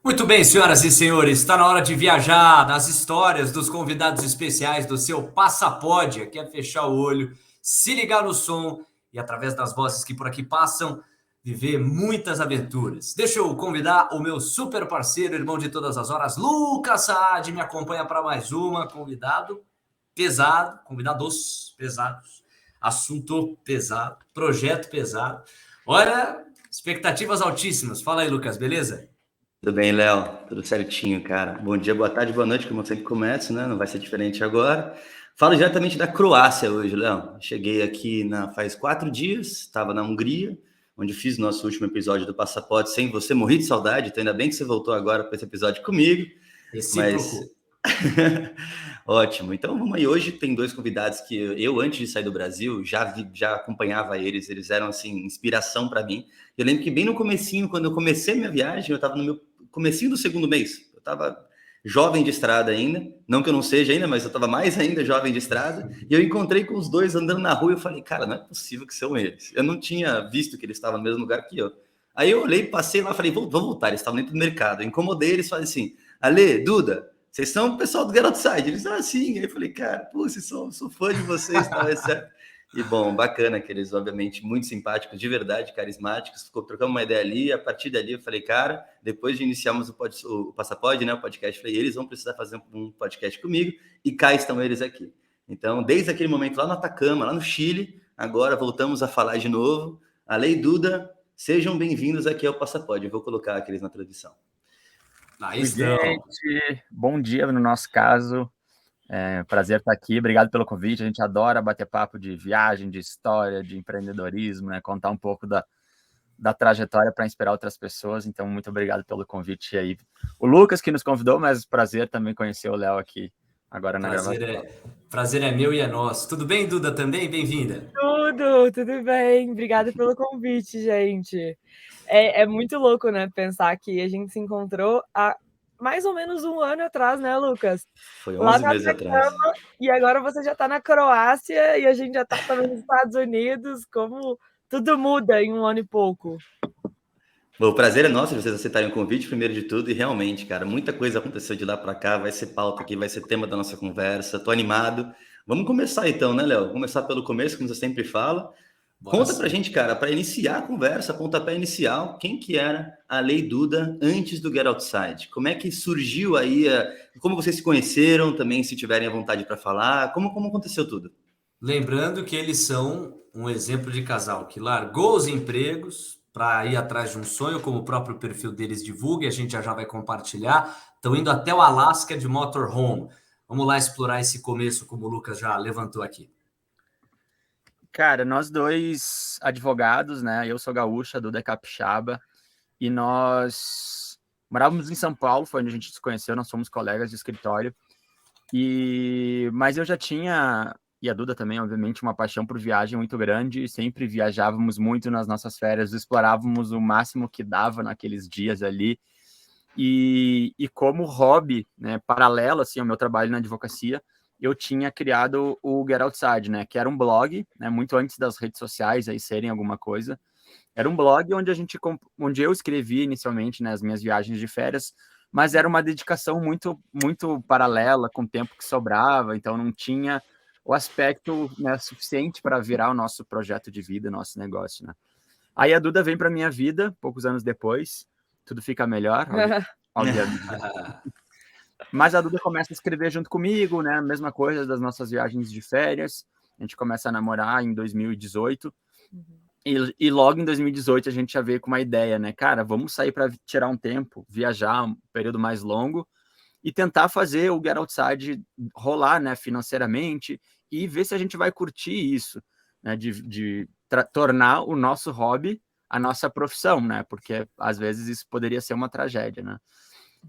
Muito bem, senhoras e senhores, está na hora de viajar nas histórias dos convidados especiais do seu Passapode. Aqui é fechar o olho, se ligar no som e, através das vozes que por aqui passam, viver muitas aventuras. Deixa eu convidar o meu super parceiro, irmão de todas as horas, Lucas Saad, me acompanha para mais uma. Convidado pesado, convidados pesados, assunto pesado, projeto pesado. Olha, expectativas altíssimas. Fala aí, Lucas, beleza? Tudo bem, Léo? Tudo certinho, cara. Bom dia, boa tarde, boa noite, como eu sempre começo, né? Não vai ser diferente agora. Falo diretamente da Croácia hoje, Léo. Cheguei aqui faz 4 dias, estava na Hungria, onde fiz nosso último episódio do Passaporte sem você. Morri de saudade, então ainda bem que você voltou agora para esse episódio comigo. Mas Recíproco. ótimo. Então vamos aí. Hoje tem dois convidados que eu antes de sair do Brasil, já acompanhava eles eram assim inspiração para mim. Eu lembro que bem no comecinho, quando eu comecei minha viagem, eu estava no meu comecinho do segundo mês. Eu estava jovem de estrada ainda, não que eu não seja ainda, mas eu estava mais ainda jovem de estrada, e eu encontrei com os dois andando na rua e eu falei, cara, não é possível que são eles. Eu não tinha visto que eles estavam no mesmo lugar que eu. Aí eu olhei, passei lá, falei, vamos voltar, eles estavam dentro do mercado. Eu incomodei eles, falei assim, Ale, Duda, vocês são o pessoal do Get Outside? Eles, sim. Aí eu falei, cara, pô, sou fã de vocês, tal, etc. E bom, bacana que eles, obviamente, muito simpáticos, de verdade, carismáticos. Trocamos uma ideia ali. A partir dali, eu falei, cara, depois de iniciarmos o Passapod, né, o podcast, eu falei, eles vão precisar fazer um podcast comigo. E cá estão eles aqui. Então, desde aquele momento lá no Atacama, lá no Chile, agora voltamos a falar de novo. Ale e Duda, sejam bem-vindos aqui ao Passapod. Eu vou colocar aqueles na transmissão. Aí Oi, estão. gente. Bom dia no nosso caso. Prazer estar aqui. Obrigado pelo convite. A gente adora bater papo de viagem, de história, de empreendedorismo, né? Contar um pouco da trajetória para inspirar outras pessoas. Então, muito obrigado pelo convite aí. O Lucas que nos convidou, mas prazer também conhecer o Léo aqui agora na gravação. Prazer é meu e é nosso. Tudo bem, Duda, também? Bem-vinda. Tudo bem. Obrigada pelo convite, gente. É muito louco, né, pensar que a gente se encontrou há mais ou menos um ano atrás, né, Lucas? Foi Lá 11 no meses atrás. Atacama, e agora você já está na Croácia e a gente já está também nos Estados Unidos, como tudo muda em um ano e pouco. Bom, o prazer é nosso de vocês aceitarem o convite, primeiro de tudo, e realmente, cara, muita coisa aconteceu de lá para cá, vai ser pauta aqui, vai ser tema da nossa conversa, tô animado. Vamos começar então, né, Léo? Vamos começar pelo começo, como você sempre fala. Bora Conta pra sim. gente, cara, para iniciar a conversa, pontapé inicial, quem que era a Lei Duda antes do Get Outside? Como é que surgiu aí, como vocês se conheceram também, se tiverem a vontade para falar, como aconteceu tudo? Lembrando que eles são um exemplo de casal que largou os empregos para ir atrás de um sonho, como o próprio perfil deles divulga, e a gente já vai compartilhar. Estão indo até o Alasca de motorhome. Vamos lá explorar esse começo, como o Lucas já levantou aqui. Cara, nós dois advogados, né? Eu sou gaúcha, a Duda é capixaba, e nós morávamos em São Paulo, foi onde a gente se conheceu, nós somos colegas de escritório. Mas eu já tinha, e a Duda também, obviamente, uma paixão por viagem muito grande, e sempre viajávamos muito nas nossas férias, explorávamos o máximo que dava naqueles dias ali. E como hobby, né, paralelo assim, ao meu trabalho na advocacia, eu tinha criado o Get Outside, né, que era um blog, né, muito antes das redes sociais aí serem alguma coisa. Era um blog onde eu escrevi inicialmente, né, as minhas viagens de férias, mas era uma dedicação muito paralela com o tempo que sobrava, então não tinha o aspecto, né, suficiente para virar o nosso projeto de vida, nosso negócio, né? Aí a Duda vem para minha vida, poucos anos depois, tudo fica melhor, obviamente. Mas a Duda começa a escrever junto comigo, né? A mesma coisa das nossas viagens de férias. A gente começa a namorar em 2018. E logo em 2018 a gente já veio com uma ideia, né? Cara, vamos sair para tirar um tempo, viajar um período mais longo e tentar fazer o Get Outside rolar, né, financeiramente e ver se a gente vai curtir isso, né? De tornar o nosso hobby a nossa profissão, né? Porque às vezes isso poderia ser uma tragédia, né?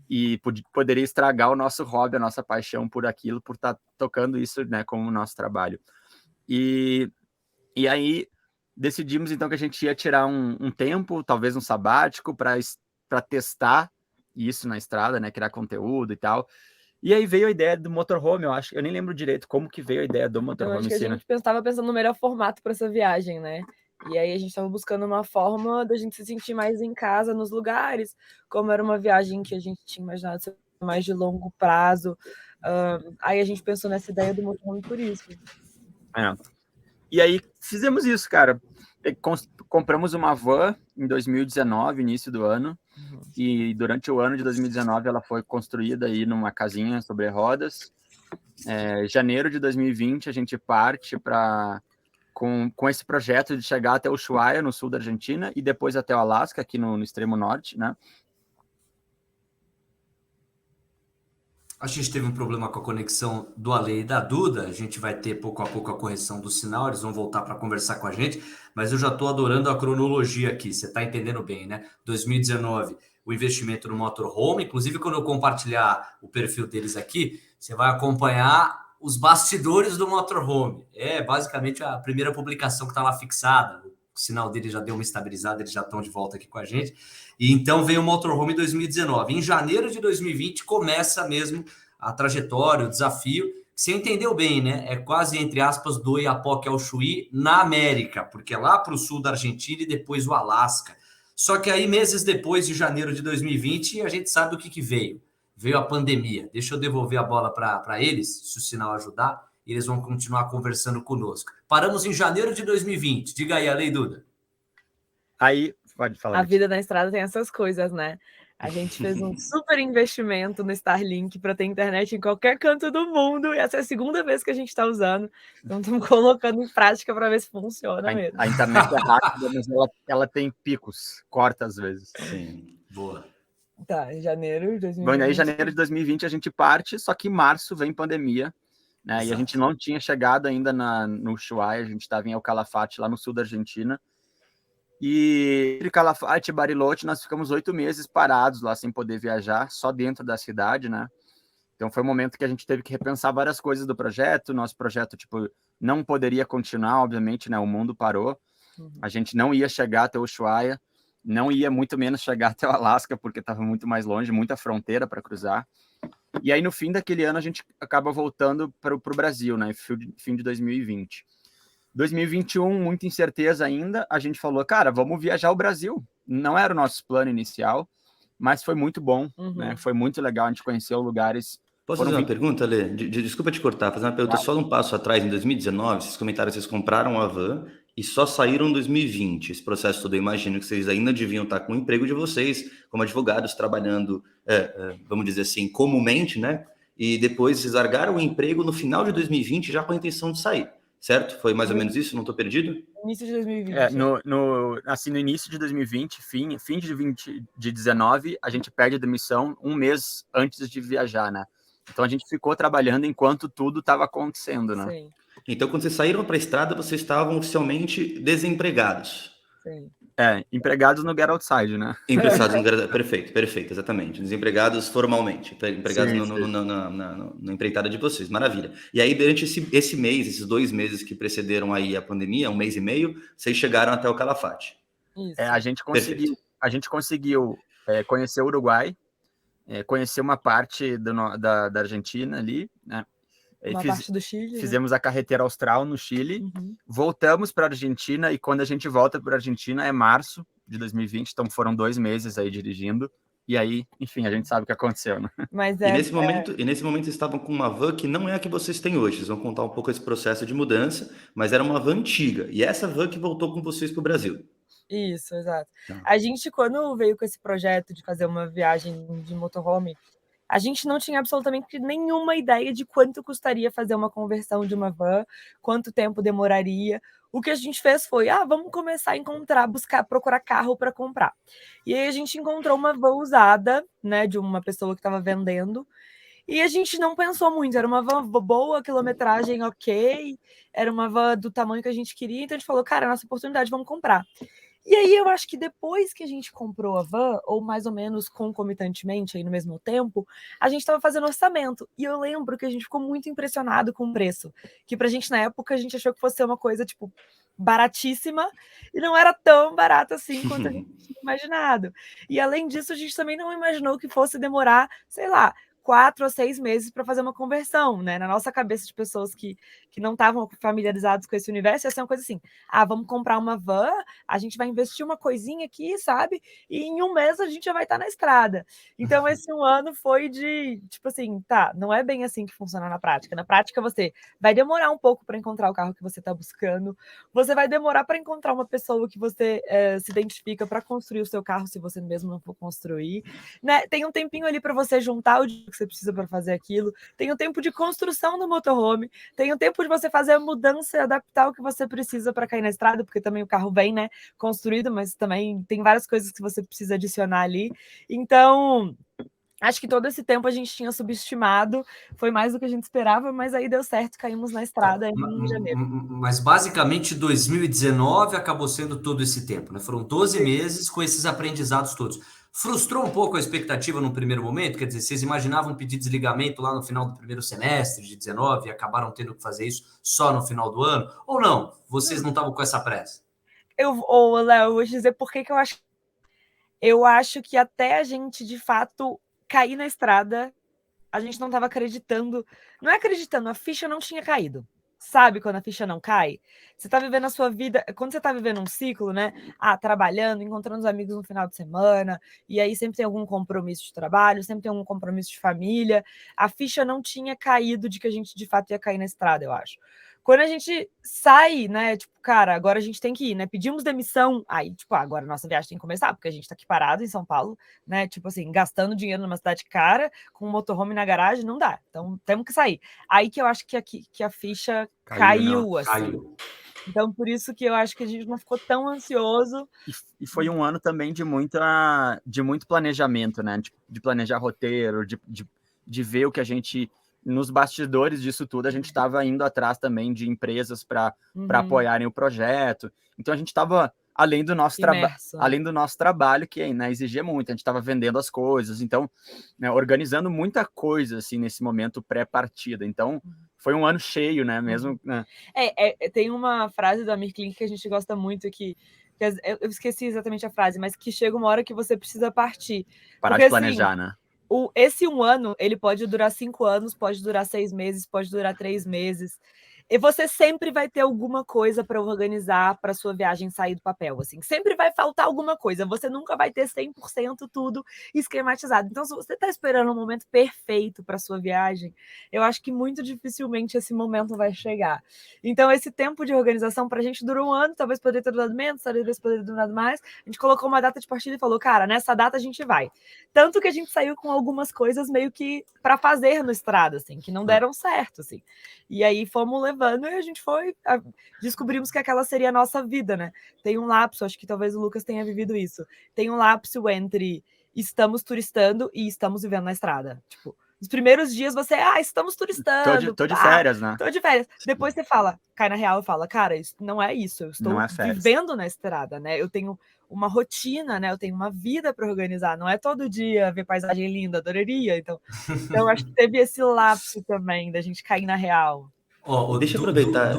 E poderia estragar o nosso hobby, a nossa paixão por aquilo, por estar tocando isso, né, como o nosso trabalho. E aí decidimos então que a gente ia tirar um tempo, talvez um sabático, para testar isso na estrada, né? Criar conteúdo e tal. E aí veio a ideia do motorhome, eu acho. Eu nem lembro direito como que veio a ideia do Eu motorhome acho que a esse ano. gente estava pensando no melhor formato para essa viagem, né? E aí a gente estava buscando uma forma da gente se sentir mais em casa nos lugares, como era uma viagem que a gente tinha imaginado ser mais de longo prazo. Aí a gente pensou nessa ideia do motorhome por isso. E aí fizemos isso, cara. Compramos uma van em 2019, início do ano, e durante o ano de 2019 ela foi construída aí numa casinha sobre rodas. Janeiro de 2020 a gente parte com esse projeto de chegar até Ushuaia, no sul da Argentina, e depois até o Alasca, aqui no extremo norte, né? A gente teve um problema com a conexão do Ale e da Duda. A gente vai ter pouco a pouco a correção do sinal. Eles vão voltar para conversar com a gente. Mas eu já estou adorando a cronologia aqui. Você está entendendo bem, né? 2019, o investimento no motorhome. Inclusive, quando eu compartilhar o perfil deles aqui, você vai acompanhar os bastidores do motorhome. É basicamente a primeira publicação que está lá fixada. O sinal dele já deu uma estabilizada, eles já estão de volta aqui com a gente. E então veio o motorhome em 2019. Em janeiro de 2020 começa mesmo a trajetória, o desafio. Você entendeu bem, né? É quase, entre aspas, do Oiapoque ao Chuí na América, porque é lá para o sul da Argentina e depois o Alasca. Só que aí, meses depois de janeiro de 2020, a gente sabe o que veio. Veio a pandemia. Deixa eu devolver a bola para eles, se o sinal ajudar, e eles vão continuar conversando conosco. Paramos em janeiro de 2020. Diga aí, Ale e Duda. Aí, pode falar. A vida na estrada tem essas coisas, né? A gente fez um super investimento no Starlink para ter internet em qualquer canto do mundo, e essa é a segunda vez que a gente está usando. Então, estamos colocando em prática para ver se funciona mesmo. A internet é rápida, mas ela tem picos, corta às vezes. Sim, boa. Tá, em janeiro de 2020. Bom, aí, janeiro de 2020 a gente parte, só que em março vem pandemia, né? E a gente não tinha chegado ainda no Ushuaia, a gente estava em El Calafate, lá no sul da Argentina. E entre Calafate e Bariloche, nós ficamos 8 meses parados lá, sem poder viajar, só dentro da cidade, né? Então foi um momento que a gente teve que repensar várias coisas do projeto. Nosso projeto, tipo, não poderia continuar, obviamente, né? O mundo parou. A gente não ia chegar até o Ushuaia, não ia muito menos chegar até o Alasca, porque estava muito mais longe, muita fronteira para cruzar. E aí, no fim daquele ano, a gente acaba voltando para o Brasil, né? Fim de 2020. 2021, muita incerteza ainda, a gente falou, cara, vamos viajar ao Brasil. Não era o nosso plano inicial, mas foi muito bom, né? Foi muito legal, a gente conheceu lugares... Posso fazer uma pergunta, Lê? Desculpa te cortar, fazer uma pergunta só um passo atrás. Em 2019, vocês comentaram que vocês compraram a van e só saíram em 2020. Esse processo todo, eu imagino que vocês ainda deviam estar com o emprego de vocês, como advogados, trabalhando, vamos dizer assim, comumente, né? E depois vocês largaram o emprego no final de 2020 já com a intenção de sair, certo? Foi mais ou menos isso? Não estou perdido? Início de 2020. No início de 2020, fim de 2019, a gente perde a demissão um mês antes de viajar, né? Então a gente ficou trabalhando enquanto tudo estava acontecendo, né? Sim. Então, quando vocês saíram para a estrada, vocês estavam oficialmente desempregados. Sim. Empregados no Get Outside, né? Empregados no perfeito, exatamente. Desempregados formalmente, empregados na empreitada de vocês, maravilha. E aí, durante esse mês, esses 2 meses que precederam aí a pandemia, 1 mês e meio, vocês chegaram até o Calafate. Isso. A gente conseguiu conhecer o Uruguai, conhecer uma parte da Argentina ali, né? Uma parte do Chile. Fizemos a carretera austral no Chile, voltamos para a Argentina, e quando a gente volta para a Argentina é março de 2020, então foram 2 meses aí dirigindo, e aí, enfim, a gente sabe o que aconteceu, né? Mas E nesse momento vocês estavam com uma van que não é a que vocês têm hoje. Vocês vão contar um pouco esse processo de mudança, mas era uma van antiga, e essa van que voltou com vocês para o Brasil. Isso, exato. A gente, quando veio com esse projeto de fazer uma viagem de motorhome, a gente não tinha absolutamente nenhuma ideia de quanto custaria fazer uma conversão de uma van, quanto tempo demoraria. O que a gente fez foi, vamos começar a procurar carro para comprar. E aí a gente encontrou uma van usada, né, de uma pessoa que estava vendendo, e a gente não pensou muito, era uma van boa, quilometragem ok, era uma van do tamanho que a gente queria, então a gente falou, cara, nossa oportunidade, vamos comprar. E aí eu acho que depois que a gente comprou a van, ou mais ou menos concomitantemente, aí no mesmo tempo, a gente estava fazendo orçamento. E eu lembro que a gente ficou muito impressionado com o preço. Que pra gente, na época, a gente achou que fosse ser uma coisa, tipo, baratíssima. E não era tão barata assim quanto a gente tinha imaginado. E além disso, a gente também não imaginou que fosse demorar, sei lá, 4 a 6 meses para fazer uma conversão, né? Na nossa cabeça de pessoas que não estavam familiarizados com esse universo, ia ser uma coisa assim: vamos comprar uma van, a gente vai investir uma coisinha aqui, sabe? E em 1 mês a gente já vai estar na estrada. Então, esse 1 ano foi de, tipo assim, tá, não é bem assim que funciona na prática. Na prática, você vai demorar um pouco para encontrar o carro que você está buscando, você vai demorar para encontrar uma pessoa que você se identifica para construir o seu carro, se você mesmo não for construir, né? Tem um tempinho ali para você juntar o dinheiro que você precisa para fazer aquilo, tem o tempo de construção do motorhome, tem o tempo de você fazer a mudança e adaptar o que você precisa para cair na estrada, porque também o carro vem, né, construído, mas também tem várias coisas que você precisa adicionar ali. Então, acho que todo esse tempo a gente tinha subestimado, foi mais do que a gente esperava, mas aí deu certo, caímos na estrada em janeiro. Mas basicamente 2019 acabou sendo todo esse tempo, né? Foram 12 meses com esses aprendizados todos. Frustrou um pouco a expectativa no primeiro momento? Quer dizer, vocês imaginavam pedir desligamento lá no final do primeiro semestre de 19 e acabaram tendo que fazer isso só no final do ano? Ou não? Vocês não estavam com essa pressa? Léo, eu vou te dizer por que eu acho. Eu acho que até a gente, de fato, cair na estrada, a gente não estava acreditando. Não é acreditando, a ficha não tinha caído. Sabe quando a ficha não cai? Você está vivendo a sua vida. Quando você está vivendo um ciclo, né? Trabalhando, encontrando os amigos no final de semana, e aí sempre tem algum compromisso de trabalho, sempre tem algum compromisso de família. A ficha não tinha caído de que a gente de fato ia cair na estrada, eu acho. Quando a gente sai, né? Tipo, cara, agora a gente tem que ir, né? Pedimos demissão. Aí, tipo, agora a nossa viagem tem que começar, porque a gente tá aqui parado em São Paulo, né? Tipo assim, gastando dinheiro numa cidade cara, com um motorhome na garagem, não dá. Então, temos que sair. Aí que eu acho que a ficha caiu, assim. Caiu. Então, por isso que eu acho que a gente não ficou tão ansioso. E foi um ano também de muito planejamento, né? De planejar roteiro, de ver o que a gente... Nos bastidores disso tudo, a gente estava indo atrás também de empresas para apoiarem o projeto. Então, a gente estava, além do nosso trabalho, que, né, exigia muito, a gente estava vendendo as coisas, então, né, organizando muita coisa, assim, nesse momento pré-partida. Então, foi um ano cheio, né, mesmo... Né? Tem uma frase do Amir Klink que a gente gosta muito, que eu esqueci exatamente a frase, mas que chega uma hora que você precisa partir. Parar de planejar, né? Esse 1 ano, ele pode durar 5 anos, pode durar 6 meses, pode durar 3 meses. E você sempre vai ter alguma coisa para organizar para sua viagem sair do papel, assim. Sempre vai faltar alguma coisa. Você nunca vai ter 100% tudo esquematizado. Então, se você está esperando um momento perfeito para sua viagem, eu acho que muito dificilmente esse momento vai chegar. Então, esse tempo de organização para a gente durou 1 ano, talvez poderia ter durado menos, talvez poderia ter durado mais. A gente colocou uma data de partida e falou, cara, nessa data a gente vai. Tanto que a gente saiu com algumas coisas meio que para fazer no estrada, assim, que não deram certo, assim. E aí fomos levando e a gente descobrimos que aquela seria a nossa vida, né? Tem um lapso, acho que talvez o Lucas tenha vivido isso. Tem um lapso entre estamos turistando e estamos vivendo na estrada. Tipo, nos primeiros dias você, estamos turistando. Tô de férias, né? Tô de férias. Depois você cai na real e fala, cara, isso não é isso. Eu estou vivendo na estrada, né? Eu tenho uma rotina, né? Eu tenho uma vida para organizar. Não é todo dia ver paisagem linda, adoraria. Então acho que teve esse lapso também da gente cair na real. Deixa eu aproveitar.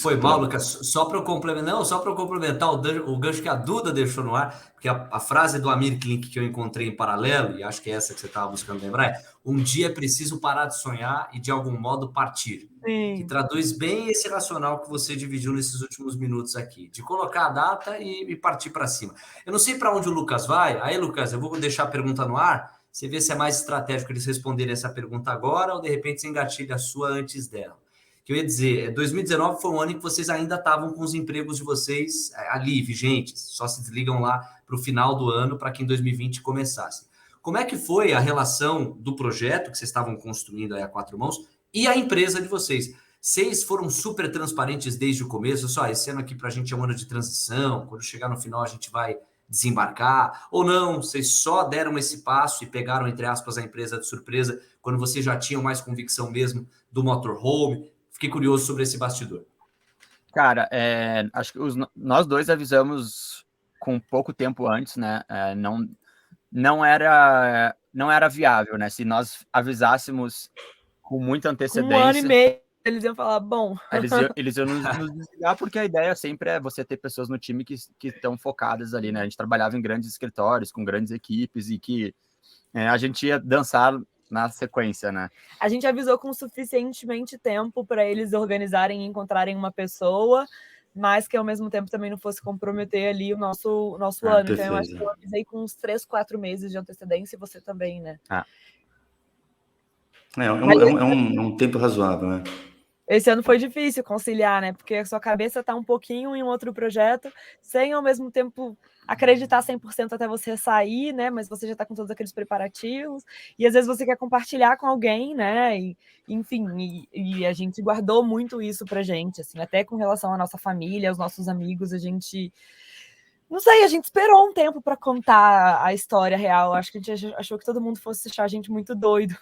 Foi mal, Lucas. Só para eu complementar o gancho que a Duda deixou no ar, porque a frase do Amir Klink que eu encontrei em paralelo, e acho que é essa que você estava buscando lembrar, é: um dia é preciso parar de sonhar e de algum modo partir. Sim. Que traduz bem esse racional que você dividiu nesses últimos minutos aqui, de colocar a data e partir para cima. Eu não sei para onde o Lucas vai. Aí, Lucas, eu vou deixar a pergunta no ar. Você vê se é mais estratégico eles responderem essa pergunta agora ou de repente você engatilha a sua antes dela. Que eu ia dizer, 2019 foi um ano em que vocês ainda estavam com os empregos de vocês ali, vigentes, só se desligam lá para o final do ano para que em 2020 começasse. Como é que foi a relação do projeto que vocês estavam construindo aí a 4 mãos e a empresa de vocês? Vocês foram super transparentes desde o começo, só esse ano aqui para a gente é um ano de transição, quando chegar no final a gente vai desembarcar, ou não, vocês só deram esse passo e pegaram, entre aspas, a empresa de surpresa, quando vocês já tinham mais convicção mesmo do motorhome? Fiquei curioso sobre esse bastidor. Cara, acho que nós dois avisamos com pouco tempo antes, né? Não era viável, né? Se nós avisássemos com muita antecedência... 1 ano e meio, eles iam falar, bom... Eles iam nos desligar, porque a ideia sempre é você ter pessoas no time que estão focadas ali, né? A gente trabalhava em grandes escritórios, com grandes equipes, e que a gente ia dançar na sequência, né? A gente avisou com suficientemente tempo para eles organizarem e encontrarem uma pessoa, mas que ao mesmo tempo também não fosse comprometer ali o nosso ano. Então eu acho que eu avisei com uns 3, 4 meses de antecedência, e você também, né? É um tempo razoável, né? Esse ano foi difícil conciliar, né? Porque a sua cabeça está um pouquinho em um outro projeto, sem ao mesmo tempo acreditar 100% até você sair, né? Mas você já está com todos aqueles preparativos, e às vezes você quer compartilhar com alguém, né? E, enfim, e a gente guardou muito isso pra gente, assim, até com relação à nossa família, aos nossos amigos, a gente... Não sei, a gente esperou um tempo para contar a história real. Acho que a gente achou que todo mundo fosse achar a gente muito doido.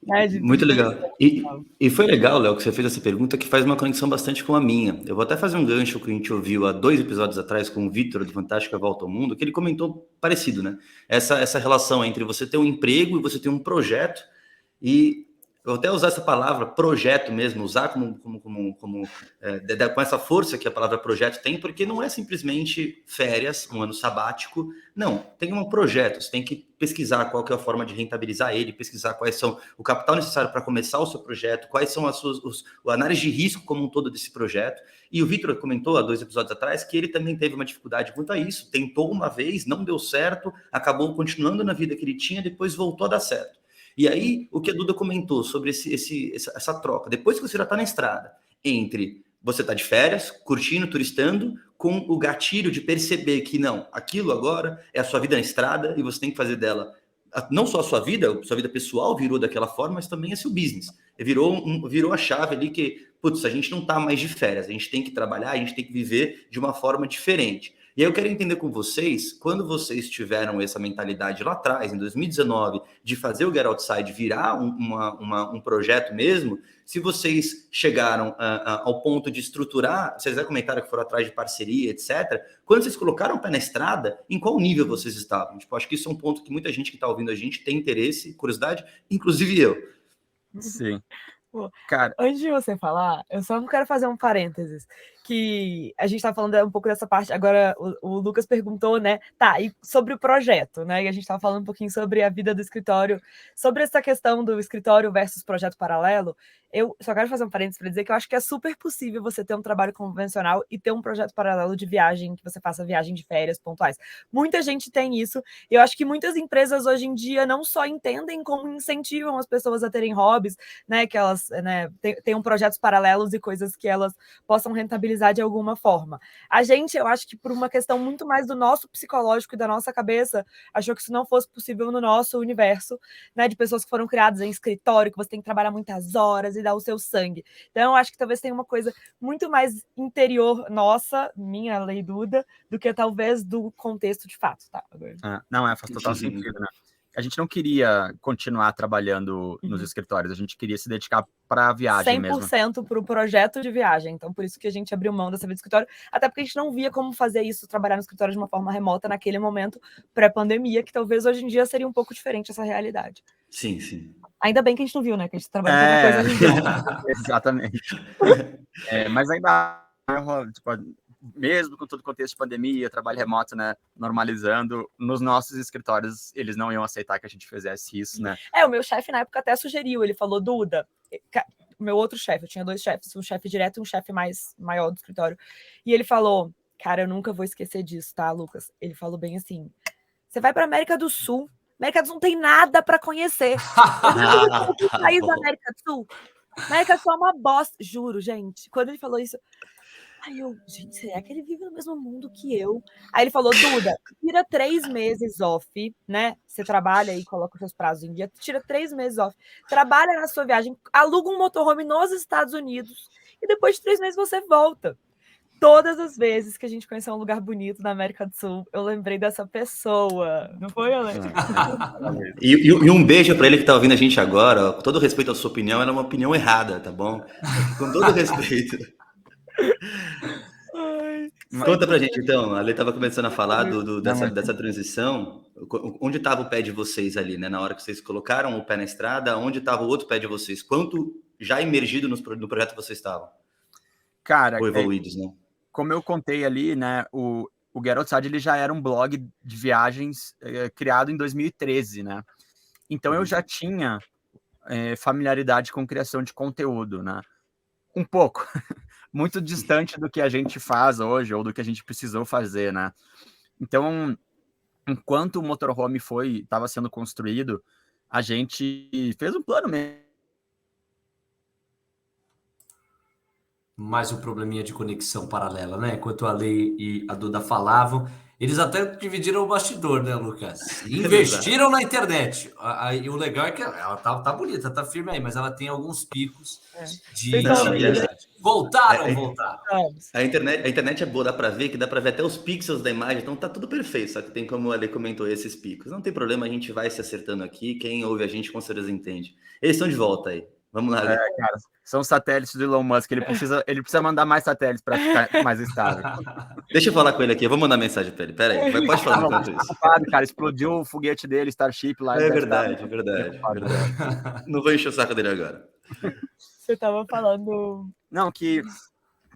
Né, muito legal. E foi legal, Léo, que você fez essa pergunta, que faz uma conexão bastante com a minha. Eu vou até fazer um gancho que a gente ouviu há 2 episódios atrás com o Vitor, do Fantástico A Volta ao Mundo, que ele comentou parecido, né? Essa relação entre você ter um emprego e você ter um projeto. E eu vou até usar essa palavra, projeto mesmo, usar com essa força que a palavra projeto tem, porque não é simplesmente férias, um ano sabático. Não, tem um projeto, você tem que pesquisar qual que é a forma de rentabilizar ele, pesquisar quais são o capital necessário para começar o seu projeto, quais são a análise de risco como um todo desse projeto. E o Vitor comentou há 2 episódios atrás que ele também teve uma dificuldade quanto a isso, tentou uma vez, não deu certo, acabou continuando na vida que ele tinha, depois voltou a dar certo. E aí, o que a Duda comentou sobre essa troca, depois que você já está na estrada, entre você tá de férias, curtindo, turistando, com o gatilho de perceber que não, aquilo agora é a sua vida na estrada e você tem que fazer dela, não só a sua vida pessoal virou daquela forma, mas também é seu business. Virou a chave ali que, putz, a gente não tá mais de férias, a gente tem que trabalhar, a gente tem que viver de uma forma diferente. E aí eu quero entender com vocês, quando vocês tiveram essa mentalidade lá atrás, em 2019, de fazer o Get Outside virar um projeto mesmo, se vocês chegaram ao ponto de estruturar, vocês já comentaram que foram atrás de parceria, etc. Quando vocês colocaram o pé na estrada, em qual nível vocês estavam? Tipo, acho que isso é um ponto que muita gente que está ouvindo a gente tem interesse, curiosidade, inclusive eu. Sim. Cara, antes de você falar, eu só quero fazer um parênteses, que a gente está falando um pouco dessa parte, agora o Lucas perguntou, né, e sobre o projeto, né, e a gente estava falando um pouquinho sobre a vida do escritório, sobre essa questão do escritório versus projeto paralelo. Eu só quero fazer um parênteses para dizer que eu acho que é super possível você ter um trabalho convencional e ter um projeto paralelo de viagem, que você faça viagem de férias pontuais. Muita gente tem isso, e eu acho que muitas empresas hoje em dia não só entendem como incentivam as pessoas a terem hobbies, né, que elas tenham projetos paralelos e coisas que elas possam rentabilizar de alguma forma. A gente, eu acho que por uma questão muito mais do nosso psicológico e da nossa cabeça, achou que isso não fosse possível no nosso universo, né, de pessoas que foram criadas em escritório, que você tem que trabalhar muitas horas e dar o seu sangue. Então, eu acho que talvez tenha uma coisa muito mais interior nossa, minha Lei Duda, do que talvez do contexto de fato, tá? Não, faz total sentido, né? A gente não queria continuar trabalhando nos escritórios, a gente queria se dedicar para a viagem 100% mesmo. 100% para o projeto de viagem. Então, por isso que a gente abriu mão dessa vida do escritório, até porque a gente não via como fazer isso, trabalhar no escritório de uma forma remota naquele momento pré-pandemia, que talvez hoje em dia seria um pouco diferente essa realidade. Sim, sim. Ainda bem que a gente não viu, né? Que a gente trabalha com outra coisa hoje em dia. Exatamente. Mas ainda, tipo, mesmo com todo o contexto de pandemia, trabalho remoto, né, normalizando, nos nossos escritórios, eles não iam aceitar que a gente fizesse isso, né? O meu chefe na época até sugeriu, ele falou, Duda, o meu outro chefe, eu tinha 2 chefes, um chefe direto e um chefe maior do escritório, e ele falou, cara, eu nunca vou esquecer disso, tá, Lucas? Ele falou bem assim, você vai pra América do Sul não tem nada para conhecer. País da América do Sul. América do Sul é uma bosta, juro, gente. Quando ele falou isso, aí eu, gente, será que ele vive no mesmo mundo que eu? Aí ele falou, Duda, tira 3 meses off, né? Você trabalha e coloca os seus prazos em dia, tira 3 meses off, trabalha na sua viagem, aluga um motorhome nos Estados Unidos e depois de 3 meses você volta. Todas as vezes que a gente conheceu um lugar bonito na América do Sul, eu lembrei dessa pessoa. Não foi, Alex? E um beijo para ele que tá ouvindo a gente agora. Com todo respeito à sua opinião, ela é uma opinião errada, tá bom? Com todo respeito. Conta pra gente, então. A Lê estava começando a falar dessa transição. Onde estava o pé de vocês ali, né? Na hora que vocês colocaram o pé na estrada, onde estava o outro pé de vocês? Quanto já imergido no projeto que vocês estavam? Cara, ou evoluídos, né? Como eu contei ali, né? O Get Outside, ele já era um blog de viagens criado em 2013, né? Então eu já tinha familiaridade com criação de conteúdo, né? Um pouco, muito distante do que a gente faz hoje ou do que a gente precisou fazer, né? Então, enquanto o motorhome estava sendo construído, a gente fez um plano mesmo. Mais um probleminha de conexão paralela, né? Enquanto a Lei e a Duda falavam, eles até dividiram o bastidor, né, Lucas? Investiram na internet. E o legal é que ela tá bonita, tá firme aí, mas ela tem alguns picos de instabilidade. Voltaram. A internet é boa, dá para ver até os pixels da imagem, então tá tudo perfeito, só que tem como a Lei comentou esses picos. Não tem problema, a gente vai se acertando aqui, quem ouve a gente com certeza entende. Eles estão de volta aí. Vamos lá, Lei. Cara, são satélites do Elon Musk, ele precisa mandar mais satélites para ficar mais estável. Deixa eu falar com ele aqui, eu vou mandar mensagem para ele. Pera aí, pode falar enquanto isso. Cara, explodiu o foguete dele, Starship lá. É verdade. Não vou encher o saco dele agora. Você tava falando... Não,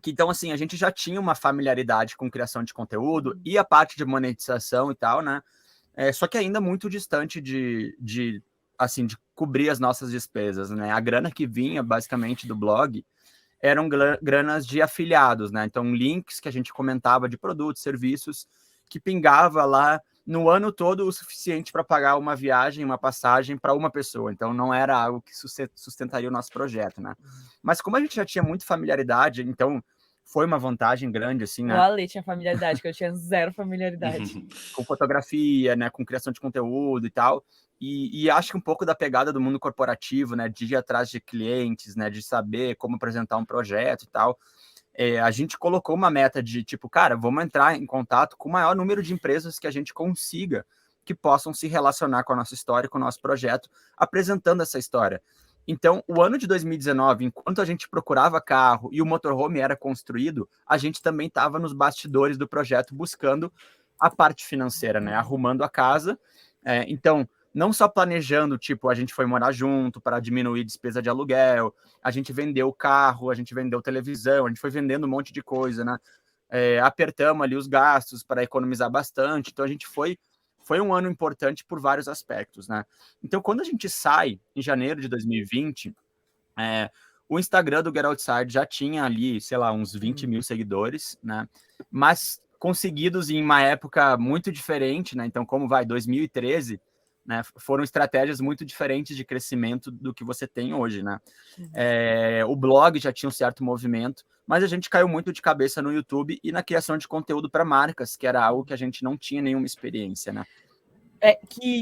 então, assim, a gente já tinha uma familiaridade com criação de conteúdo e a parte de monetização e tal, né? Só que ainda muito distante de cobrir as nossas despesas, né? A grana que vinha, basicamente, do blog eram granas de afiliados, né? Então, links que a gente comentava de produtos, serviços, que pingava lá no ano todo o suficiente para pagar uma viagem, uma passagem para uma pessoa. Então, não era algo que sustentaria o nosso projeto, né? Mas como a gente já tinha muita familiaridade, então foi uma vantagem grande, assim, né? O Ale tinha familiaridade, que eu tinha zero familiaridade. Com fotografia, né? Com criação de conteúdo e tal. E acho que um pouco da pegada do mundo corporativo, né? De ir atrás de clientes, né? De saber como apresentar um projeto e tal. A gente colocou uma meta de tipo, cara, vamos entrar em contato com o maior número de empresas que a gente consiga que possam se relacionar com a nossa história, com o nosso projeto, apresentando essa história. Então, o ano de 2019, enquanto a gente procurava carro e o motorhome era construído, a gente também estava nos bastidores do projeto buscando a parte financeira, né? Arrumando a casa. Então, não só planejando, tipo, a gente foi morar junto para diminuir despesa de aluguel, a gente vendeu carro, a gente vendeu televisão, a gente foi vendendo um monte de coisa, né? Apertamos ali os gastos para economizar bastante. Então, a gente foi um ano importante por vários aspectos, né? Então, quando a gente sai, em janeiro de 2020, o Instagram do Get Outside já tinha ali, sei lá, uns 20 mil seguidores, né? Mas conseguidos em uma época muito diferente, né? Então, como 2013, né? Foram estratégias muito diferentes de crescimento do que você tem hoje, né? O blog já tinha um certo movimento, mas a gente caiu muito de cabeça no YouTube e na criação de conteúdo para marcas, que era algo que a gente não tinha nenhuma experiência, né?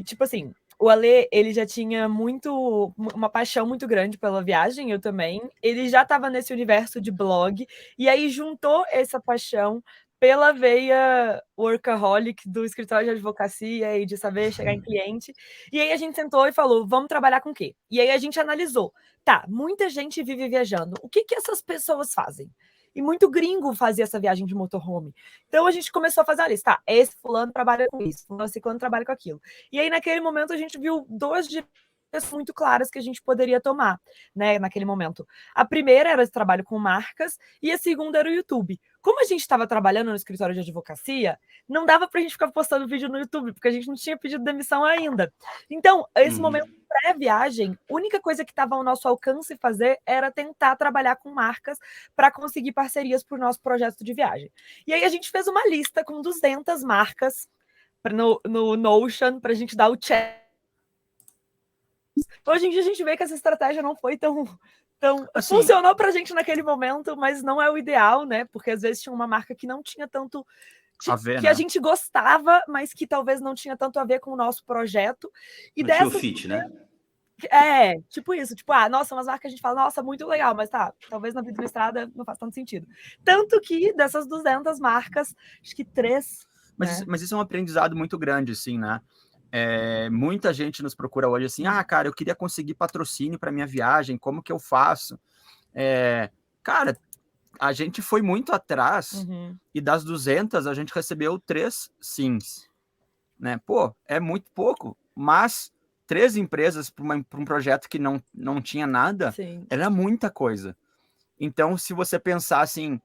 Tipo assim, o Ale, ele já tinha uma paixão muito grande pela viagem, eu também. Ele já estava nesse universo de blog, e aí juntou essa paixão pela veia workaholic do escritório de advocacia e de saber chegar em cliente. E aí a gente sentou e falou, vamos trabalhar com o quê? E aí a gente analisou. Tá, muita gente vive viajando. O que essas pessoas fazem? E muito gringo fazia essa viagem de motorhome. Então a gente começou a fazer a lista. Esse fulano trabalha com isso, esse fulano trabalha com aquilo. E aí naquele momento a gente viu duas direções muito claras que a gente poderia tomar, né, naquele momento. A primeira era esse trabalho com marcas e a segunda era o YouTube. Como a gente estava trabalhando no escritório de advocacia, não dava para a gente ficar postando vídeo no YouTube, porque a gente não tinha pedido demissão ainda. Então, esse momento pré-viagem, a única coisa que estava ao nosso alcance fazer era tentar trabalhar com marcas para conseguir parcerias para o nosso projeto de viagem. E aí a gente fez uma lista com 200 marcas no Notion para a gente dar o check. Hoje em dia a gente vê que essa estratégia não foi tão assim, funcionou pra gente naquele momento, mas não é o ideal, né? Porque às vezes tinha uma marca que não tinha tanto a ver, que, né? A gente gostava, mas que talvez não tinha tanto a ver com o nosso projeto. E não tinha o fit, né? Tipo isso, nossa, umas marcas que a gente fala, nossa, muito legal, mas talvez na vida na estrada não faz tanto sentido. Tanto que dessas 200 marcas, acho que 3... Mas isso é um aprendizado muito grande, assim, né? Muita gente nos procura hoje assim, cara, eu queria conseguir patrocínio para minha viagem, como que eu faço? Cara, a gente foi muito atrás e das 200 a gente recebeu 3 sims, né? Pô, é muito pouco, mas 3 empresas para um projeto que não tinha nada, sim, era muita coisa. Então, se você pensar assim,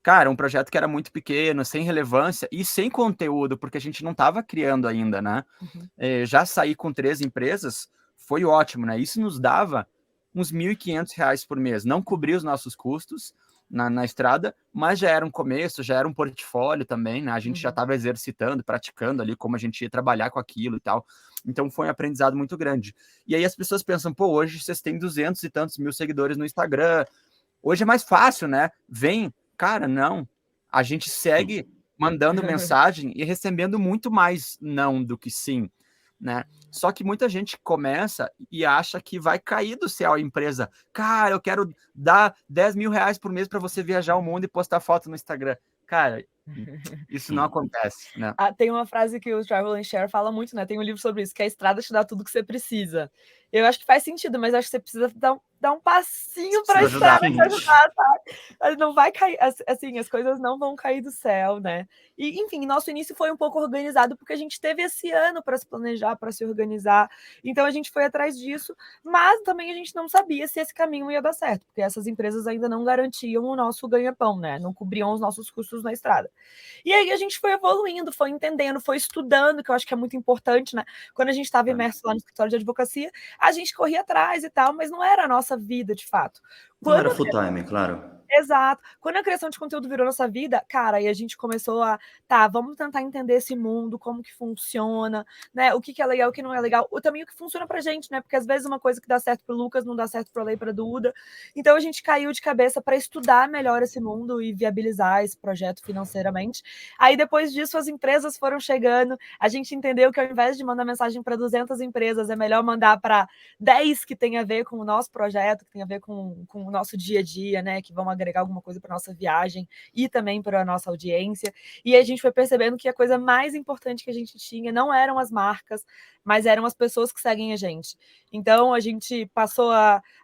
cara, um projeto que era muito pequeno, sem relevância e sem conteúdo, porque a gente não estava criando ainda, né? Já sair com 3 empresas foi ótimo, né? Isso nos dava uns R$1.500 por mês. Não cobria os nossos custos na estrada, mas já era um começo, já era um portfólio também, né? A gente já estava exercitando, praticando ali como a gente ia trabalhar com aquilo e tal. Então foi um aprendizado muito grande. E aí as pessoas pensam, pô, hoje vocês têm 200 e tantos mil seguidores no Instagram. Hoje é mais fácil, né? Cara, não. A gente segue mandando mensagem e recebendo muito mais não do que sim, né? Só que muita gente começa e acha que vai cair do céu a empresa. Cara, eu quero dar R$10.000 por mês para você viajar o mundo e postar foto no Instagram. Cara, isso não acontece, né? Tem uma frase que o Travel and Share fala muito, né? Tem um livro sobre isso, que a estrada te dá tudo que você precisa. Eu acho que faz sentido, mas acho que você precisa dar um passinho para a estrada te ajudar, tá? Não vai cair, assim, as coisas não vão cair do céu, né? E, enfim, nosso início foi um pouco organizado, porque a gente teve esse ano para se planejar, para se organizar. Então, a gente foi atrás disso, mas também a gente não sabia se esse caminho ia dar certo, porque essas empresas ainda não garantiam o nosso ganha-pão, né? Não cobriam os nossos custos na estrada. E aí a gente foi evoluindo, foi entendendo, foi estudando, que eu acho que é muito importante, né? Quando a gente estava imerso lá no escritório de advocacia, a gente corria atrás e tal, mas não era a nossa vida, de fato. Não era full time, claro. Exato. Quando a criação de conteúdo virou nossa vida, cara, aí a gente começou vamos tentar entender esse mundo, como que funciona, né? O que é legal, o que não é legal, ou também o que funciona pra gente, né? Porque às vezes uma coisa que dá certo pro Lucas não dá certo pra Lei, pra Duda. Então a gente caiu de cabeça para estudar melhor esse mundo e viabilizar esse projeto financeiramente. Aí depois disso as empresas foram chegando, a gente entendeu que ao invés de mandar mensagem para 200 empresas, é melhor mandar para 10 que tem a ver com o nosso projeto, que tem a ver com o nosso dia a dia, né? Que vão agregar alguma coisa para nossa viagem e também para a nossa audiência. E a gente foi percebendo que a coisa mais importante que a gente tinha não eram as marcas, mas eram as pessoas que seguem a gente. Então a gente passou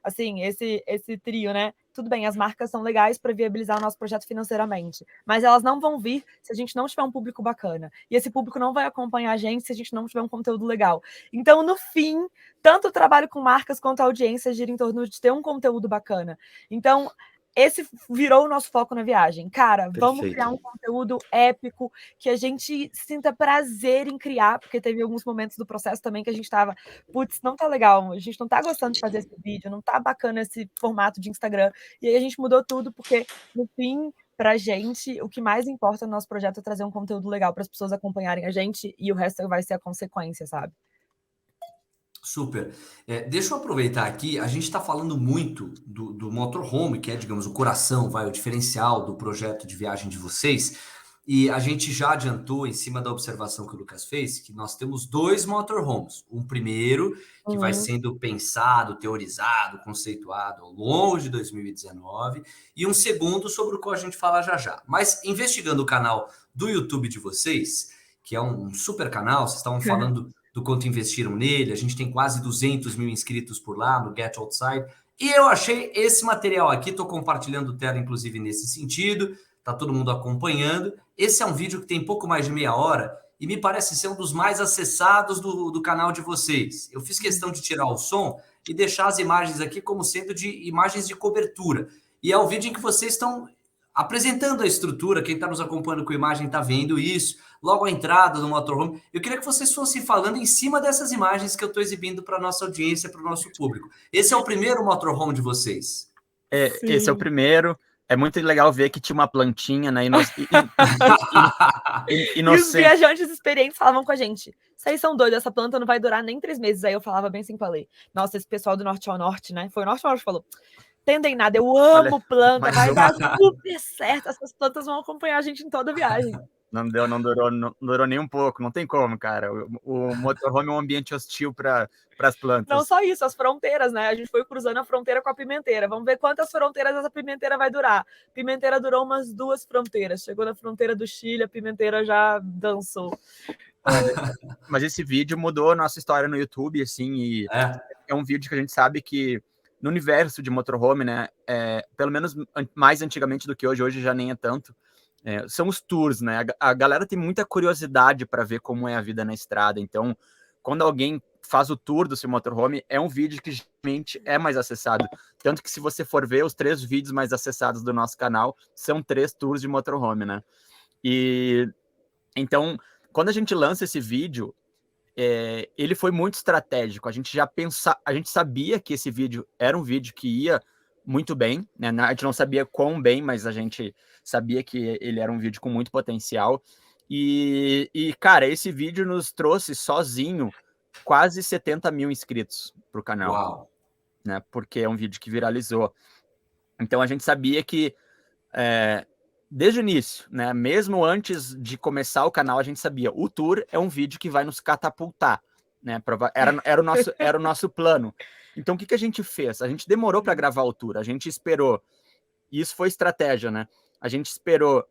assim, esse trio, né? Tudo bem, as marcas são legais para viabilizar o nosso projeto financeiramente, mas elas não vão vir se a gente não tiver um público bacana. E esse público não vai acompanhar a gente se a gente não tiver um conteúdo legal. Então, no fim, tanto o trabalho com marcas quanto a audiência gira em torno de ter um conteúdo bacana. Então, esse virou o nosso foco na viagem. Cara, vamos criar um conteúdo épico, que a gente sinta prazer em criar, porque teve alguns momentos do processo também que a gente estava, putz, não tá legal, a gente não tá gostando de fazer esse vídeo, não tá bacana esse formato de Instagram. E aí a gente mudou tudo, porque, no fim, pra gente, o que mais importa no nosso projeto é trazer um conteúdo legal para as pessoas acompanharem a gente, e o resto vai ser a consequência, sabe? Super. Deixa eu aproveitar aqui, a gente está falando muito do motorhome, que é, digamos, o coração, o diferencial do projeto de viagem de vocês, e a gente já adiantou, em cima da observação que o Lucas fez, que nós temos 2 motorhomes. Um primeiro, que vai sendo pensado, teorizado, conceituado ao longo de 2019, e um segundo sobre o qual a gente fala já já. Mas, investigando o canal do YouTube de vocês, que é um super canal, vocês estavam falando do quanto investiram nele, a gente tem quase 200 mil inscritos por lá no Get Outside, e eu achei esse material aqui, estou compartilhando tela inclusive nesse sentido, tá todo mundo acompanhando. Esse é um vídeo que tem pouco mais de meia hora e me parece ser um dos mais acessados do canal de vocês. Eu fiz questão de tirar o som e deixar as imagens aqui como sendo de imagens de cobertura, e é o vídeo em que vocês estão apresentando a estrutura. Quem está nos acompanhando com imagem está vendo isso, logo a entrada do motorhome. Eu queria que vocês fossem falando em cima dessas imagens que eu estou exibindo para a nossa audiência, para o nosso público. Esse é o primeiro motorhome de vocês? Esse é o primeiro. É muito legal ver que tinha uma plantinha, né? E os viajantes experientes falavam com a gente: vocês são doidos, essa planta não vai durar nem 3 meses. Aí eu falava bem assim, falei: nossa, esse pessoal do Norte ao Norte, né? Foi o Norte ao Norte que falou: entendem nada, eu amo planta, vai dar super certo, essas plantas vão acompanhar a gente em toda a viagem. Não durou nem um pouco, não tem como, cara. O motorhome é um ambiente hostil para as plantas. Não só isso, as fronteiras, né? A gente foi cruzando a fronteira com a pimenteira. Vamos ver quantas fronteiras essa pimenteira vai durar. Pimenteira durou umas 2 fronteiras. Chegou na fronteira do Chile, a pimenteira já dançou. Mas esse vídeo mudou a nossa história no YouTube, assim, e é um vídeo que a gente sabe que no universo de motorhome, né, pelo menos mais antigamente do que hoje já nem é tanto, são os tours, né? A galera tem muita curiosidade para ver como é a vida na estrada. Então, quando alguém faz o tour do seu motorhome, é um vídeo que geralmente é mais acessado. Tanto que se você for ver, os 3 vídeos mais acessados do nosso canal são 3 tours de motorhome, né? E então, quando a gente lança esse vídeo, ele foi muito estratégico. A gente sabia que esse vídeo era um vídeo que ia muito bem, né? A gente não sabia quão bem, mas a gente sabia que ele era um vídeo com muito potencial. E cara, esse vídeo nos trouxe sozinho quase 70 mil inscritos para o canal. Uau! Né? Porque é um vídeo que viralizou. Então a gente sabia que desde o início, né? Mesmo antes de começar o canal, a gente sabia, o tour é um vídeo que vai nos catapultar, né? Era o nosso plano. Então, o que a gente fez? A gente demorou para gravar o tour, a gente esperou, e isso foi estratégia, né? A gente esperou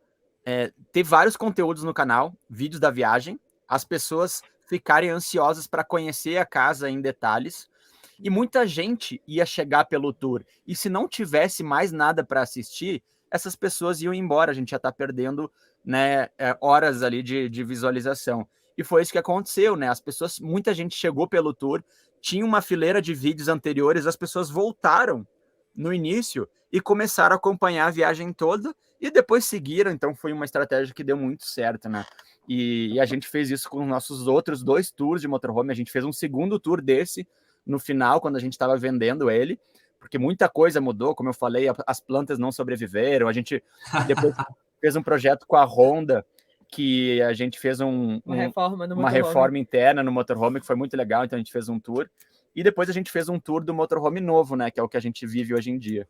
ter vários conteúdos no canal, vídeos da viagem, as pessoas ficarem ansiosas para conhecer a casa em detalhes, e muita gente ia chegar pelo tour, e se não tivesse mais nada para assistir, essas pessoas iam embora, a gente já está perdendo, né, horas ali de visualização. E foi isso que aconteceu, né? Muita gente chegou pelo tour, tinha uma fileira de vídeos anteriores, as pessoas voltaram no início e começaram a acompanhar a viagem toda e depois seguiram, então foi uma estratégia que deu muito certo, né? E a gente fez isso com os nossos outros 2 tours de motorhome, a gente fez um segundo tour desse no final, quando a gente estava vendendo ele, porque muita coisa mudou, como eu falei, as plantas não sobreviveram, a gente depois fez um projeto com a Honda, que a gente fez uma reforma interna no motorhome, que foi muito legal, então a gente fez um tour, e depois a gente fez um tour do motorhome novo, né, que é o que a gente vive hoje em dia.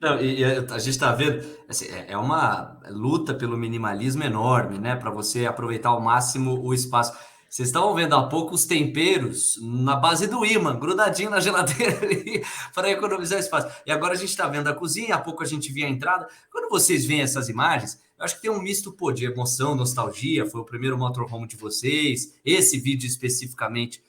Não, e a gente está vendo, assim, é uma luta pelo minimalismo enorme, né, para você aproveitar ao máximo o espaço. Vocês estavam vendo há pouco os temperos na base do ímã, grudadinho na geladeira ali, para economizar espaço. E agora a gente está vendo a cozinha, há pouco a gente via a entrada. Quando vocês veem essas imagens, eu acho que tem um misto de emoção, nostalgia. Foi o primeiro motorhome de vocês. Esse vídeo especificamente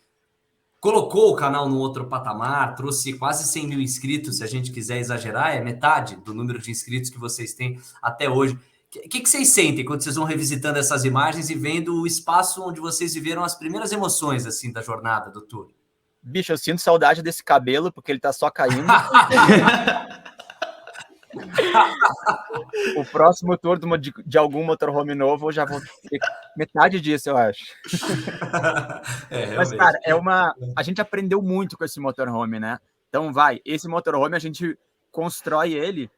colocou o canal num outro patamar, trouxe quase 100 mil inscritos, se a gente quiser exagerar, é metade do número de inscritos que vocês têm até hoje. O que vocês sentem quando vocês vão revisitando essas imagens e vendo o espaço onde vocês viveram as primeiras emoções assim da jornada do tour? Bicho, eu sinto saudade desse cabelo, porque ele tá só caindo. O próximo tour de algum motorhome novo, eu já vou ter metade disso, eu acho. Mas, cara, a gente aprendeu muito com esse motorhome, né? Então, esse motorhome a gente constrói ele,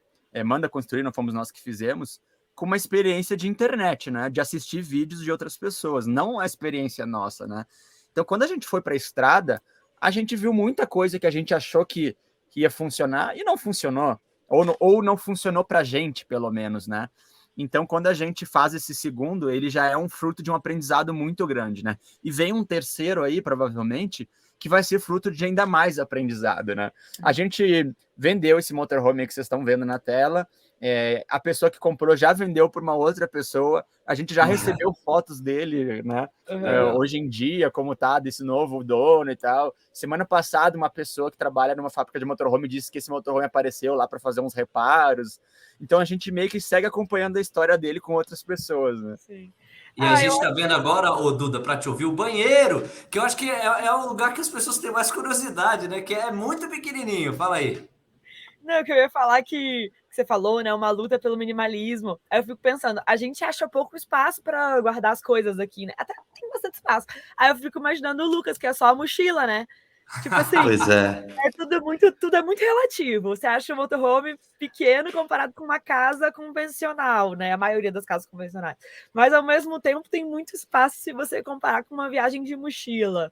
manda construir, não fomos nós que fizemos, com uma experiência de internet, né? De assistir vídeos de outras pessoas, não a experiência nossa, né? Então, quando a gente foi para a estrada, a gente viu muita coisa que a gente achou que ia funcionar e não funcionou. Ou não funcionou para a gente, pelo menos, né? Então, quando a gente faz esse segundo, ele já é um fruto de um aprendizado muito grande, né? E vem um terceiro aí, provavelmente, que vai ser fruto de ainda mais aprendizado, né? A gente vendeu esse motorhome que vocês estão vendo na tela, a pessoa que comprou já vendeu para uma outra pessoa, a gente já recebeu fotos dele, né? Hoje em dia, como tá desse novo dono e tal. Semana passada, uma pessoa que trabalha numa fábrica de motorhome disse que esse motorhome apareceu lá para fazer uns reparos. Então a gente meio que segue acompanhando a história dele com outras pessoas, né? Sim. E a gente está vendo agora, Duda, para te ouvir, o banheiro, que eu acho que é o lugar que as pessoas têm mais curiosidade, né? Que é muito pequenininho. Fala aí. Não, que eu ia falar que você falou, né? Uma luta pelo minimalismo. Aí eu fico pensando, a gente acha pouco espaço para guardar as coisas aqui, né? Até tem bastante espaço. Aí eu fico imaginando o Lucas, que é só a mochila, né? Tipo assim, Pois é. Tudo é muito relativo. Você acha um motorhome pequeno comparado com uma casa convencional, né? A maioria das casas convencionais. Mas, ao mesmo tempo, tem muito espaço se você comparar com uma viagem de mochila.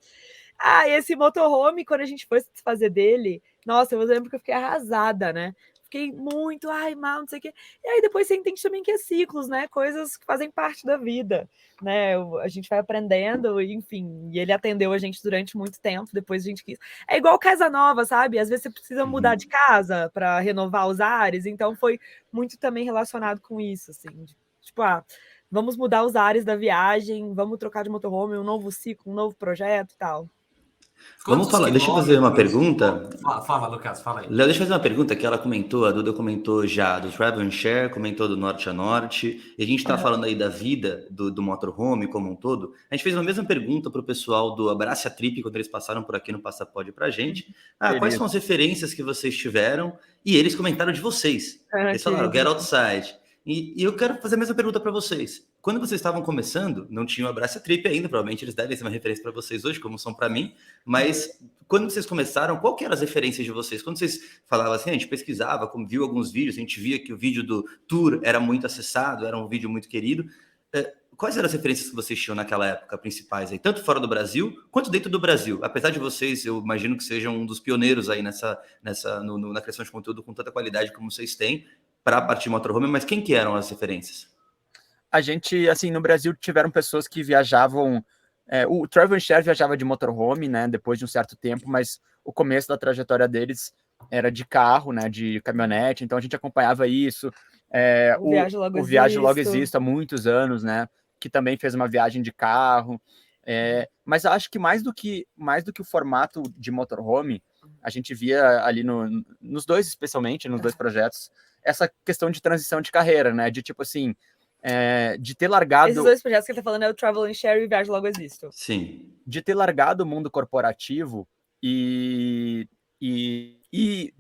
Esse motorhome, quando a gente foi se desfazer dele, nossa, eu lembro que eu fiquei arrasada, né? Fiquei muito, mal, não sei o quê. E aí depois você entende também que é ciclos, né? Coisas que fazem parte da vida, né? A gente vai aprendendo, enfim. E ele atendeu a gente durante muito tempo, depois a gente quis. É igual casa nova, sabe? Às vezes você precisa mudar de casa para renovar os ares, então foi muito também relacionado com isso, assim. Tipo, vamos mudar os ares da viagem, vamos trocar de motorhome, um novo ciclo, um novo projeto e tal. Vamos falar, deixa eu fazer uma pergunta. Fala, Lucas, fala aí. Léo, deixa eu fazer uma pergunta que ela comentou, a Duda comentou já do Travel and Share, comentou do Norte a Norte, e a gente está falando aí da vida do motorhome como um todo. A gente fez a mesma pergunta para o pessoal do Abraça Trip, quando eles passaram por aqui no Passapod para a gente. Quais são as referências que vocês tiveram? E eles comentaram de vocês. Eles falaram, Get Outside. E eu quero fazer a mesma pergunta para vocês. quando vocês estavam começando, não tinha o Abraça Trip ainda, provavelmente eles devem ser uma referência para vocês hoje, como são para mim, mas quando vocês começaram, qual que eram as referências de vocês? Quando vocês falavam assim, a gente pesquisava, como viu alguns vídeos, a gente via que o vídeo do tour era muito acessado, era um vídeo muito querido. Quais eram as referências que vocês tinham naquela época, principais aí, tanto fora do Brasil, quanto dentro do Brasil? Apesar de vocês, eu imagino que sejam um dos pioneiros aí na criação de conteúdo com tanta qualidade como vocês têm, para a parte de motorhome, mas quem que eram as referências? A gente, assim, no Brasil tiveram pessoas que viajavam, o Travel Share viajava de motorhome, né, depois de um certo tempo, mas o começo da trajetória deles era de carro, né, de caminhonete, então a gente acompanhava isso. O Viagem Logo Existo há muitos anos, né, que também fez uma viagem de carro, mas acho que mais do que o formato de motorhome, a gente via ali nos dois, especialmente, nos dois projetos, essa questão de transição de carreira, né, de tipo assim, de ter largado... Esses dois projetos que ele tá falando é o Travel and Share e Viagem Logo Existo. Sim. De ter largado o mundo corporativo e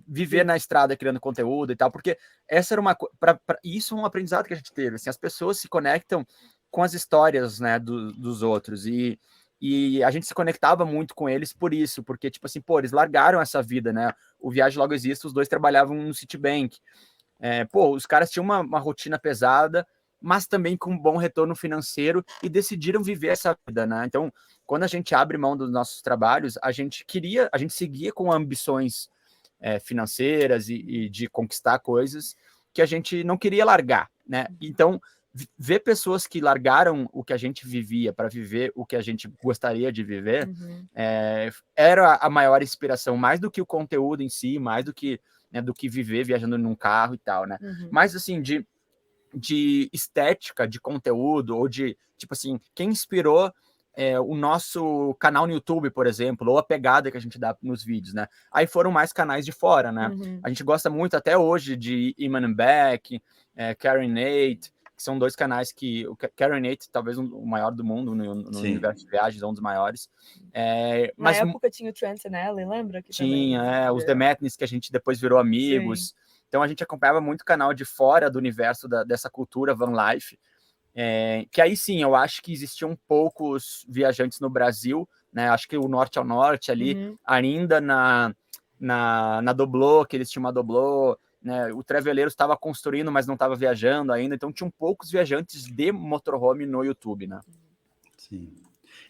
viver na estrada criando conteúdo e tal, porque essa era isso é um aprendizado que a gente teve, assim, as pessoas se conectam com as histórias, né, dos outros, e a gente se conectava muito com eles por isso, porque, tipo assim, pô, eles largaram essa vida, né, o Viagem Logo Existe, os dois trabalhavam no Citibank, os caras tinham uma rotina pesada, mas também com um bom retorno financeiro e decidiram viver essa vida, né? Então, quando a gente abre mão dos nossos trabalhos, a gente seguia com ambições financeiras e de conquistar coisas que a gente não queria largar, né? Então, ver pessoas que largaram o que a gente vivia para viver o que a gente gostaria de viver, era a maior inspiração, mais do que o conteúdo em si, mais do que viver viajando num carro e tal, né? Mas, assim, de estética, de conteúdo, ou de, tipo assim, quem inspirou o nosso canal no YouTube, por exemplo, ou a pegada que a gente dá nos vídeos, né? Aí foram mais canais de fora, né? A gente gosta muito até hoje de Iman Beck, Karen Nate, que são dois canais que... O Karen Nate, talvez o maior do mundo no universo de viagens, um dos maiores. Na época tinha o Trent Nelly, lembra? Que tinha, os The Madness, que a gente depois virou amigos. Sim. Então a gente acompanhava muito canal de fora do universo dessa cultura van life, que aí sim, eu acho que existiam poucos viajantes no Brasil, né? Acho que o Norte ao Norte ali, ainda na Doblô, que eles tinham uma Doblô, né? O Treveleiro estava construindo, mas não estava viajando ainda, então tinham poucos viajantes de motorhome no YouTube, né? Sim.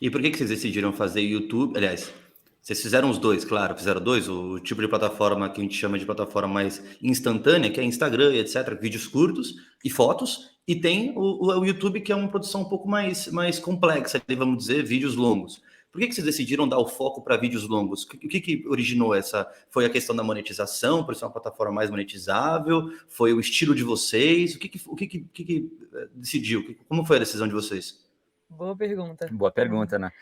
E por que vocês decidiram fazer YouTube? Aliás, vocês fizeram os dois, claro, fizeram dois, o tipo de plataforma que a gente chama de plataforma mais instantânea, que é Instagram, etc., vídeos curtos e fotos, e tem o YouTube, que é uma produção um pouco mais complexa, vamos dizer, vídeos longos. Por que vocês decidiram dar o foco para vídeos longos? O que originou essa? Foi a questão da monetização, por ser uma plataforma mais monetizável? Foi o estilo de vocês? O que decidiu? Como foi a decisão de vocês? Boa pergunta. Boa pergunta, né?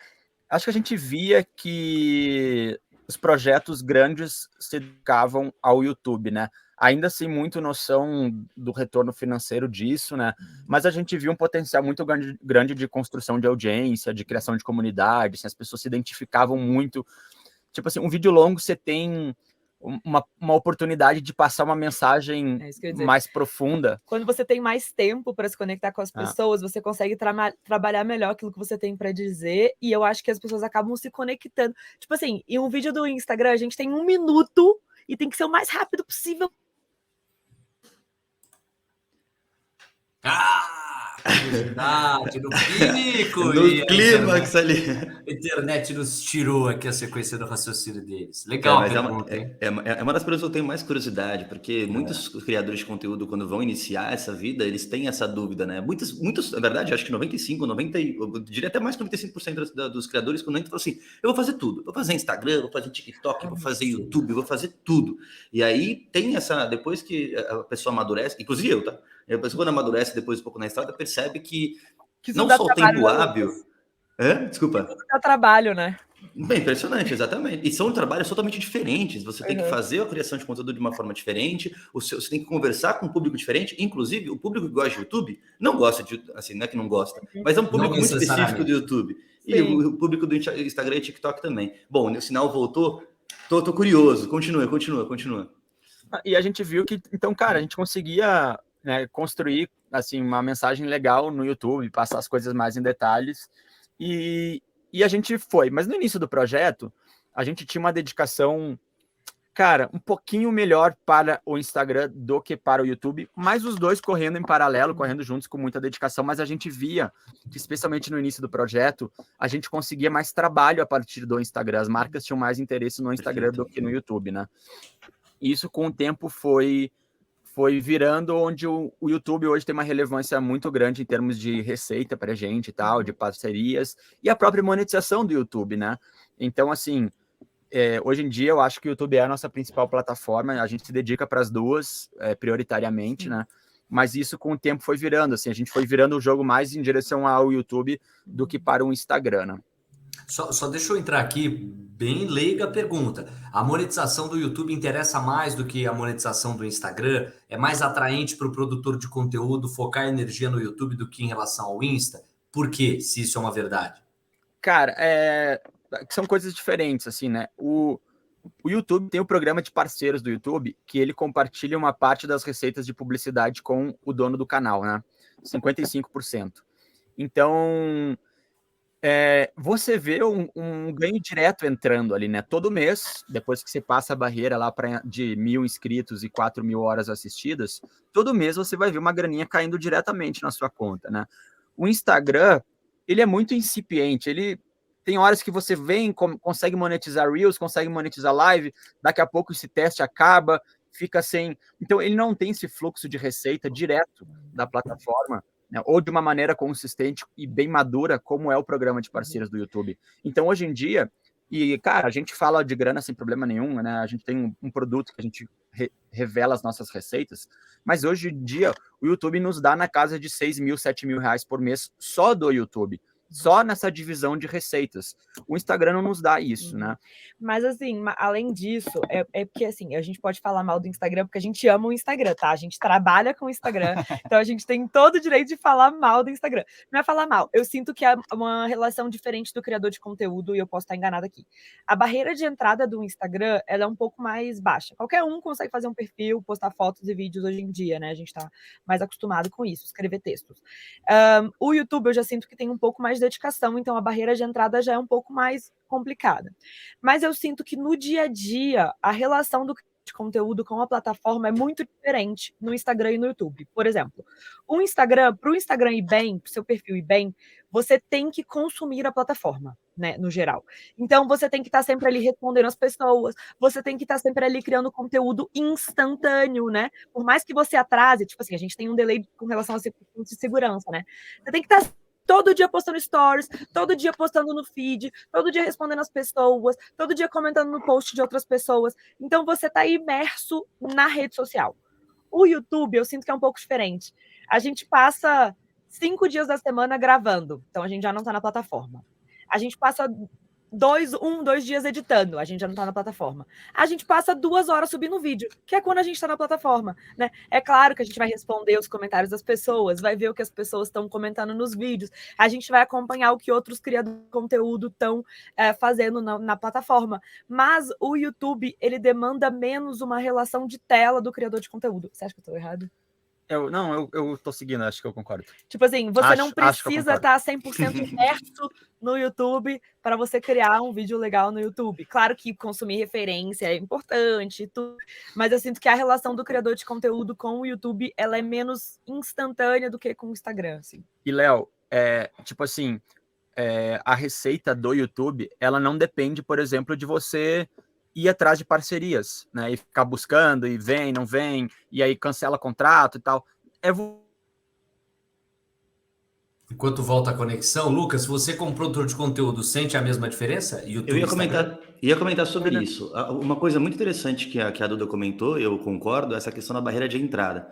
Acho que a gente via que os projetos grandes se dedicavam ao YouTube, né? Ainda sem muito noção do retorno financeiro disso, né? Mas a gente viu um potencial muito grande de construção de audiência, de criação de comunidade, assim, as pessoas se identificavam muito. Tipo assim, um vídeo longo você tem uma oportunidade de passar uma mensagem mais profunda. Quando você tem mais tempo para se conectar com as pessoas, você consegue trabalhar melhor aquilo que você tem para dizer, e eu acho que as pessoas acabam se conectando. Tipo assim, em um vídeo do Instagram, a gente tem 1 minuto e tem que ser o mais rápido possível. Verdade, no pico! No clímax ali. A internet nos tirou aqui a sequência do raciocínio deles. Legal, é uma das coisas que eu tenho mais curiosidade, porque muitos criadores de conteúdo, quando vão iniciar essa vida, eles têm essa dúvida, né? Muitos, na verdade, acho que 95, 90, eu diria até mais de 95% dos criadores, quando entram, falam assim, eu vou fazer tudo. Vou fazer Instagram, vou fazer TikTok, vou fazer YouTube, vou fazer tudo. E aí tem essa, depois que a pessoa amadurece, inclusive eu, tá? A pessoa quando amadurece depois um pouco na estrada, percebe que não só o tempo hábil... Desculpa. Isso dá trabalho, né? Bem, impressionante, exatamente. E são trabalhos totalmente diferentes. Você tem que fazer a criação de conteúdo de uma forma diferente, você tem que conversar com um público diferente. Inclusive, o público que gosta de YouTube não gosta de... Assim, não é que não gosta, mas é um público muito específico do YouTube. Sim. E o público do Instagram e TikTok também. Bom, o sinal voltou. Tô curioso. Continua. E a gente viu que, então, cara, a gente conseguia... né, construir assim, uma mensagem legal no YouTube, passar as coisas mais em detalhes. E a gente foi. Mas no início do projeto, a gente tinha uma dedicação, cara, um pouquinho melhor para o Instagram do que para o YouTube, mas os dois correndo em paralelo, correndo juntos com muita dedicação, mas a gente via que, especialmente no início do projeto, a gente conseguia mais trabalho a partir do Instagram, as marcas tinham mais interesse no Instagram do que no YouTube, né? E isso, com o tempo, foi virando onde o YouTube hoje tem uma relevância muito grande em termos de receita para a gente e tal, de parcerias, e a própria monetização do YouTube, né? Então, assim, hoje em dia eu acho que o YouTube é a nossa principal plataforma, a gente se dedica para as duas prioritariamente, né? Mas isso com o tempo foi virando, assim, a gente foi virando o jogo mais em direção ao YouTube do que para o Instagram, né? Só deixa eu entrar aqui, bem leiga a pergunta. A monetização do YouTube interessa mais do que a monetização do Instagram? É mais atraente para o produtor de conteúdo focar energia no YouTube do que em relação ao Insta? Por quê, se isso é uma verdade? Cara, são coisas diferentes, assim, né? O YouTube tem o programa de parceiros do YouTube, que ele compartilha uma parte das receitas de publicidade com o dono do canal, né? 55%. Então, você vê um ganho direto entrando ali, né? Todo mês, depois que você passa a barreira lá de 1.000 inscritos e 4.000 horas assistidas, todo mês você vai ver uma graninha caindo diretamente na sua conta, né? O Instagram, ele é muito incipiente, ele tem horas que você vem, consegue monetizar Reels, consegue monetizar Live, daqui a pouco esse teste acaba, fica sem... Então, ele não tem esse fluxo de receita direto da plataforma, né, ou de uma maneira consistente e bem madura, como é o programa de parceiros do YouTube. Então, hoje em dia, e, cara, a gente fala de grana sem problema nenhum, né? A gente tem um produto que a gente revela as nossas receitas, mas hoje em dia o YouTube nos dá na casa de 6.000, 7.000 reais por mês só do YouTube. Só nessa divisão de receitas. O Instagram não nos dá isso, né? Mas, assim, além disso, é porque, assim, a gente pode falar mal do Instagram porque a gente ama o Instagram, tá? A gente trabalha com o Instagram, então a gente tem todo o direito de falar mal do Instagram. Não é falar mal, eu sinto que é uma relação diferente do criador de conteúdo e eu posso estar enganada aqui. A barreira de entrada do Instagram, ela é um pouco mais baixa. Qualquer um consegue fazer um perfil, postar fotos e vídeos hoje em dia, né? A gente tá mais acostumado com isso, escrever textos. O YouTube eu já sinto que tem um pouco mais de dedicação, então a barreira de entrada já é um pouco mais complicada. Mas eu sinto que no dia a dia, a relação do de conteúdo com a plataforma é muito diferente no Instagram e no YouTube. Por exemplo, o Instagram, para o Instagram ir bem, para o seu perfil ir bem, você tem que consumir a plataforma, né, no geral. Então, você tem que estar sempre ali respondendo as pessoas, você tem que estar sempre ali criando conteúdo instantâneo, né? Por mais que você atrase, tipo assim, a gente tem um delay com relação a segurança, né? Você tem que estar todo dia postando stories, todo dia postando no feed, todo dia respondendo as pessoas, todo dia comentando no post de outras pessoas. Então, você está imerso na rede social. O YouTube, eu sinto que é um pouco diferente. A gente passa 5 dias da semana gravando, então a gente já não está na plataforma. A gente passa 2 dias editando, a gente já não está na plataforma. A gente passa 2 horas subindo vídeo, que é quando a gente está na plataforma, né? É claro que a gente vai responder os comentários das pessoas, vai ver o que as pessoas estão comentando nos vídeos, a gente vai acompanhar o que outros criadores de conteúdo estão fazendo na plataforma. Mas o YouTube, ele demanda menos uma relação de tela do criador de conteúdo. Você acha que eu estou errado? Eu tô seguindo, acho que eu concordo. Tipo assim, você não precisa estar 100% imerso no YouTube para você criar um vídeo legal no YouTube. Claro que consumir referência é importante, tudo, mas eu sinto que a relação do criador de conteúdo com o YouTube, ela é menos instantânea do que com o Instagram, assim. E, Léo, tipo assim, a receita do YouTube, ela não depende, por exemplo, de você ir atrás de parcerias, né? E ficar buscando, e vem, não vem, e aí cancela contrato e tal. Enquanto volta a conexão, Lucas, você como produtor de conteúdo sente a mesma diferença? YouTube, ia comentar sobre isso. Uma coisa muito interessante que a Duda comentou, eu concordo, é essa questão da barreira de entrada.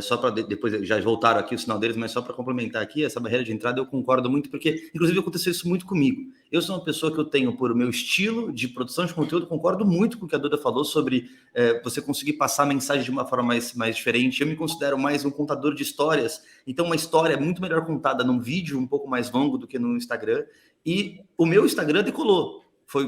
Só para depois, já voltaram aqui o sinal deles, mas só para complementar aqui, essa barreira de entrada eu concordo muito, porque inclusive aconteceu isso muito comigo. Eu sou uma pessoa que eu tenho, por meu estilo de produção de conteúdo, concordo muito com o que a Duda falou sobre você conseguir passar a mensagem de uma forma mais diferente. Eu me considero mais um contador de histórias, então uma história é muito melhor contada num vídeo um pouco mais longo do que no Instagram, e o meu Instagram decolou.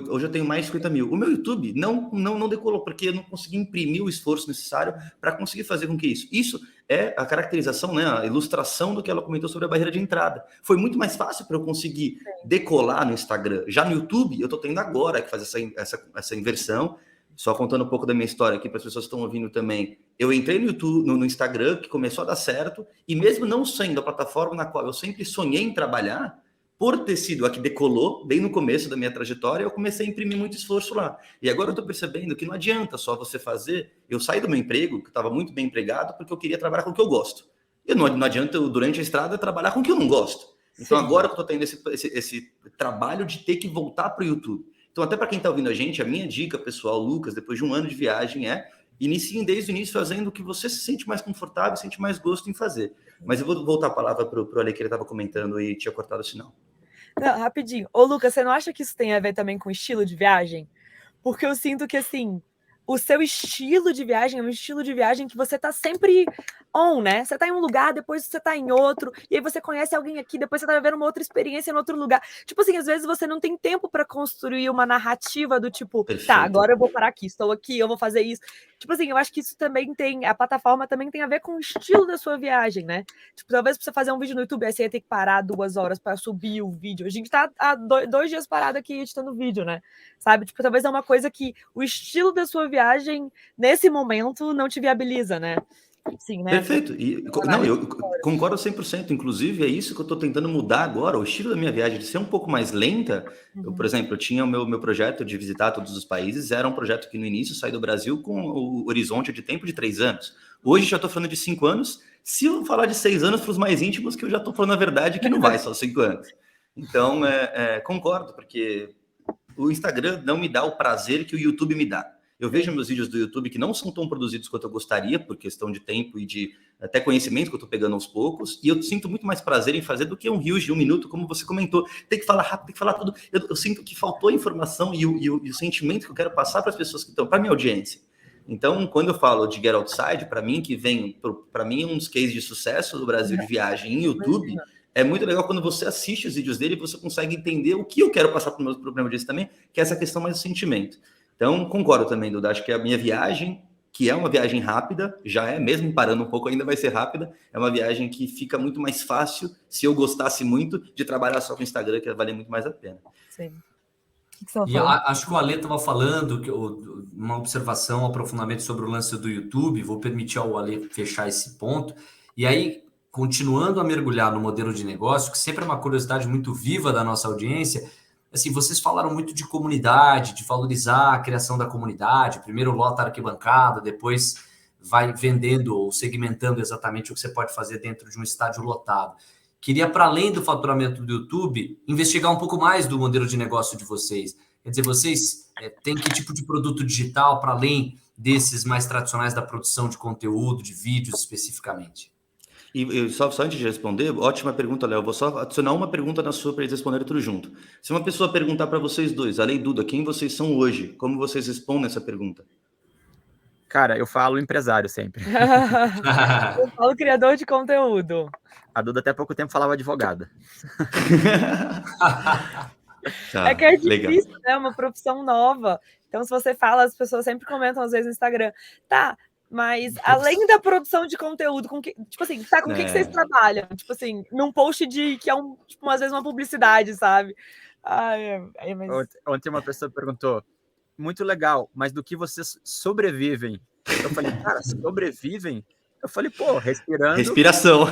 Hoje eu tenho mais de 50 mil. O meu YouTube não decolou, porque eu não consegui imprimir o esforço necessário para conseguir fazer com que isso é a caracterização, né, a ilustração do que ela comentou sobre a barreira de entrada. Foi muito mais fácil para eu conseguir decolar no Instagram. Já no YouTube, eu estou tendo agora que fazer essa inversão. Só contando um pouco da minha história aqui para as pessoas que estão ouvindo também. Eu entrei no YouTube, no Instagram, que começou a dar certo, e mesmo não sendo a plataforma na qual eu sempre sonhei em trabalhar, por ter sido a que decolou, bem no começo da minha trajetória, eu comecei a imprimir muito esforço lá. E agora eu estou percebendo que não adianta só você fazer... Eu saí do meu emprego, que estava muito bem empregado, porque eu queria trabalhar com o que eu gosto. E não adianta eu, durante a estrada, trabalhar com o que eu não gosto. Então, agora eu estou tendo esse trabalho de ter que voltar para o YouTube. Então, até para quem está ouvindo a gente, a minha dica, pessoal, Lucas, depois de um ano de viagem, iniciem desde o início fazendo o que você se sente mais confortável, sente mais gosto em fazer. Mas eu vou voltar a palavra para o Ale, que ele estava comentando e tinha cortado o sinal. Não, rapidinho. Ô, Lucas, você não acha que isso tem a ver também com estilo de viagem? Porque eu sinto que, assim, o seu estilo de viagem é um estilo de viagem que você tá sempre on, né? Você tá em um lugar, depois você tá em outro, e aí você conhece alguém aqui, depois você tá vivendo uma outra experiência em outro lugar. Tipo assim, às vezes você não tem tempo para construir uma narrativa do tipo, Perfeito. Tá, agora eu vou parar aqui, estou aqui, eu vou fazer isso. Tipo assim, eu acho que isso também tem, a plataforma também tem a ver com o estilo da sua viagem, né? Tipo, talvez pra você fazer um vídeo no YouTube, aí você ia ter que parar 2 horas para subir o vídeo. A gente tá há 2 dias parado aqui editando vídeo, né? Sabe? Tipo, talvez é uma coisa que o estilo da sua viagem, nesse momento, não te viabiliza, né? Sim, né? Perfeito. Eu concordo 100%. Inclusive, é isso que eu estou tentando mudar agora. O estilo da minha viagem de ser um pouco mais lenta. Eu, por exemplo, eu tinha o meu projeto de visitar todos os países. Era um projeto que no início saí do Brasil com o horizonte de tempo de 3 anos. Hoje já estou falando de 5 anos. Se eu falar de 6 anos para os mais íntimos, que eu já estou falando a verdade que não vai só 5 anos. Então, concordo, porque o Instagram não me dá o prazer que o YouTube me dá. Eu vejo meus vídeos do YouTube que não são tão produzidos quanto eu gostaria, por questão de tempo e de até conhecimento que eu estou pegando aos poucos, e eu sinto muito mais prazer em fazer do que um Reels de 1 minuto, como você comentou. Tem que falar rápido, tem que falar tudo. Eu sinto que faltou a informação e o sentimento que eu quero passar para as pessoas que estão, para a minha audiência. Então, quando eu falo de Get Outside, para mim, para mim, um dos cases de sucesso do Brasil de viagem em YouTube, é muito legal quando você assiste os vídeos dele e você consegue entender o que eu quero passar para o meu problema disso também, que é essa questão mais do sentimento. Então, concordo também, Duda. Acho que a minha viagem, que é uma viagem rápida, já é, mesmo parando um pouco, ainda vai ser rápida, é uma viagem que fica muito mais fácil, se eu gostasse muito, de trabalhar só com o Instagram, que vai valer muito mais a pena. Sim. O que você E acho que o Ale estava falando, uma observação, um aprofundamento sobre o lance do YouTube, vou permitir ao Ale fechar esse ponto, e aí, continuando a mergulhar no modelo de negócio, que sempre é uma curiosidade muito viva da nossa audiência, assim, vocês falaram muito de comunidade, de valorizar a criação da comunidade, primeiro lota a arquibancada, depois vai vendendo ou segmentando exatamente o que você pode fazer dentro de um estádio lotado. Queria, para além do faturamento do YouTube, investigar um pouco mais do modelo de negócio de vocês. Quer dizer, vocês têm que tipo de produto digital para além desses mais tradicionais da produção de conteúdo, de vídeos especificamente? E só antes de responder, ótima pergunta, Léo. Vou só adicionar uma pergunta na sua para eles responderem tudo junto. Se uma pessoa perguntar para vocês dois, Ale e Duda, quem vocês são hoje, como vocês respondem essa pergunta? Cara, eu falo empresário sempre. Eu falo criador de conteúdo. A Duda até pouco tempo falava advogada. É que é difícil, legal. né? Uma profissão nova. Então, se você fala, as pessoas sempre comentam às vezes no Instagram. Tá, mas além da produção de conteúdo, com que, tipo assim, tá, com o que vocês trabalham? Tipo assim, num post que é tipo, às vezes uma publicidade, sabe? Mas... Ontem uma pessoa perguntou, muito legal, mas do que vocês sobrevivem? Eu falei, cara, sobrevivem? Eu falei, pô, respirando. Respiração.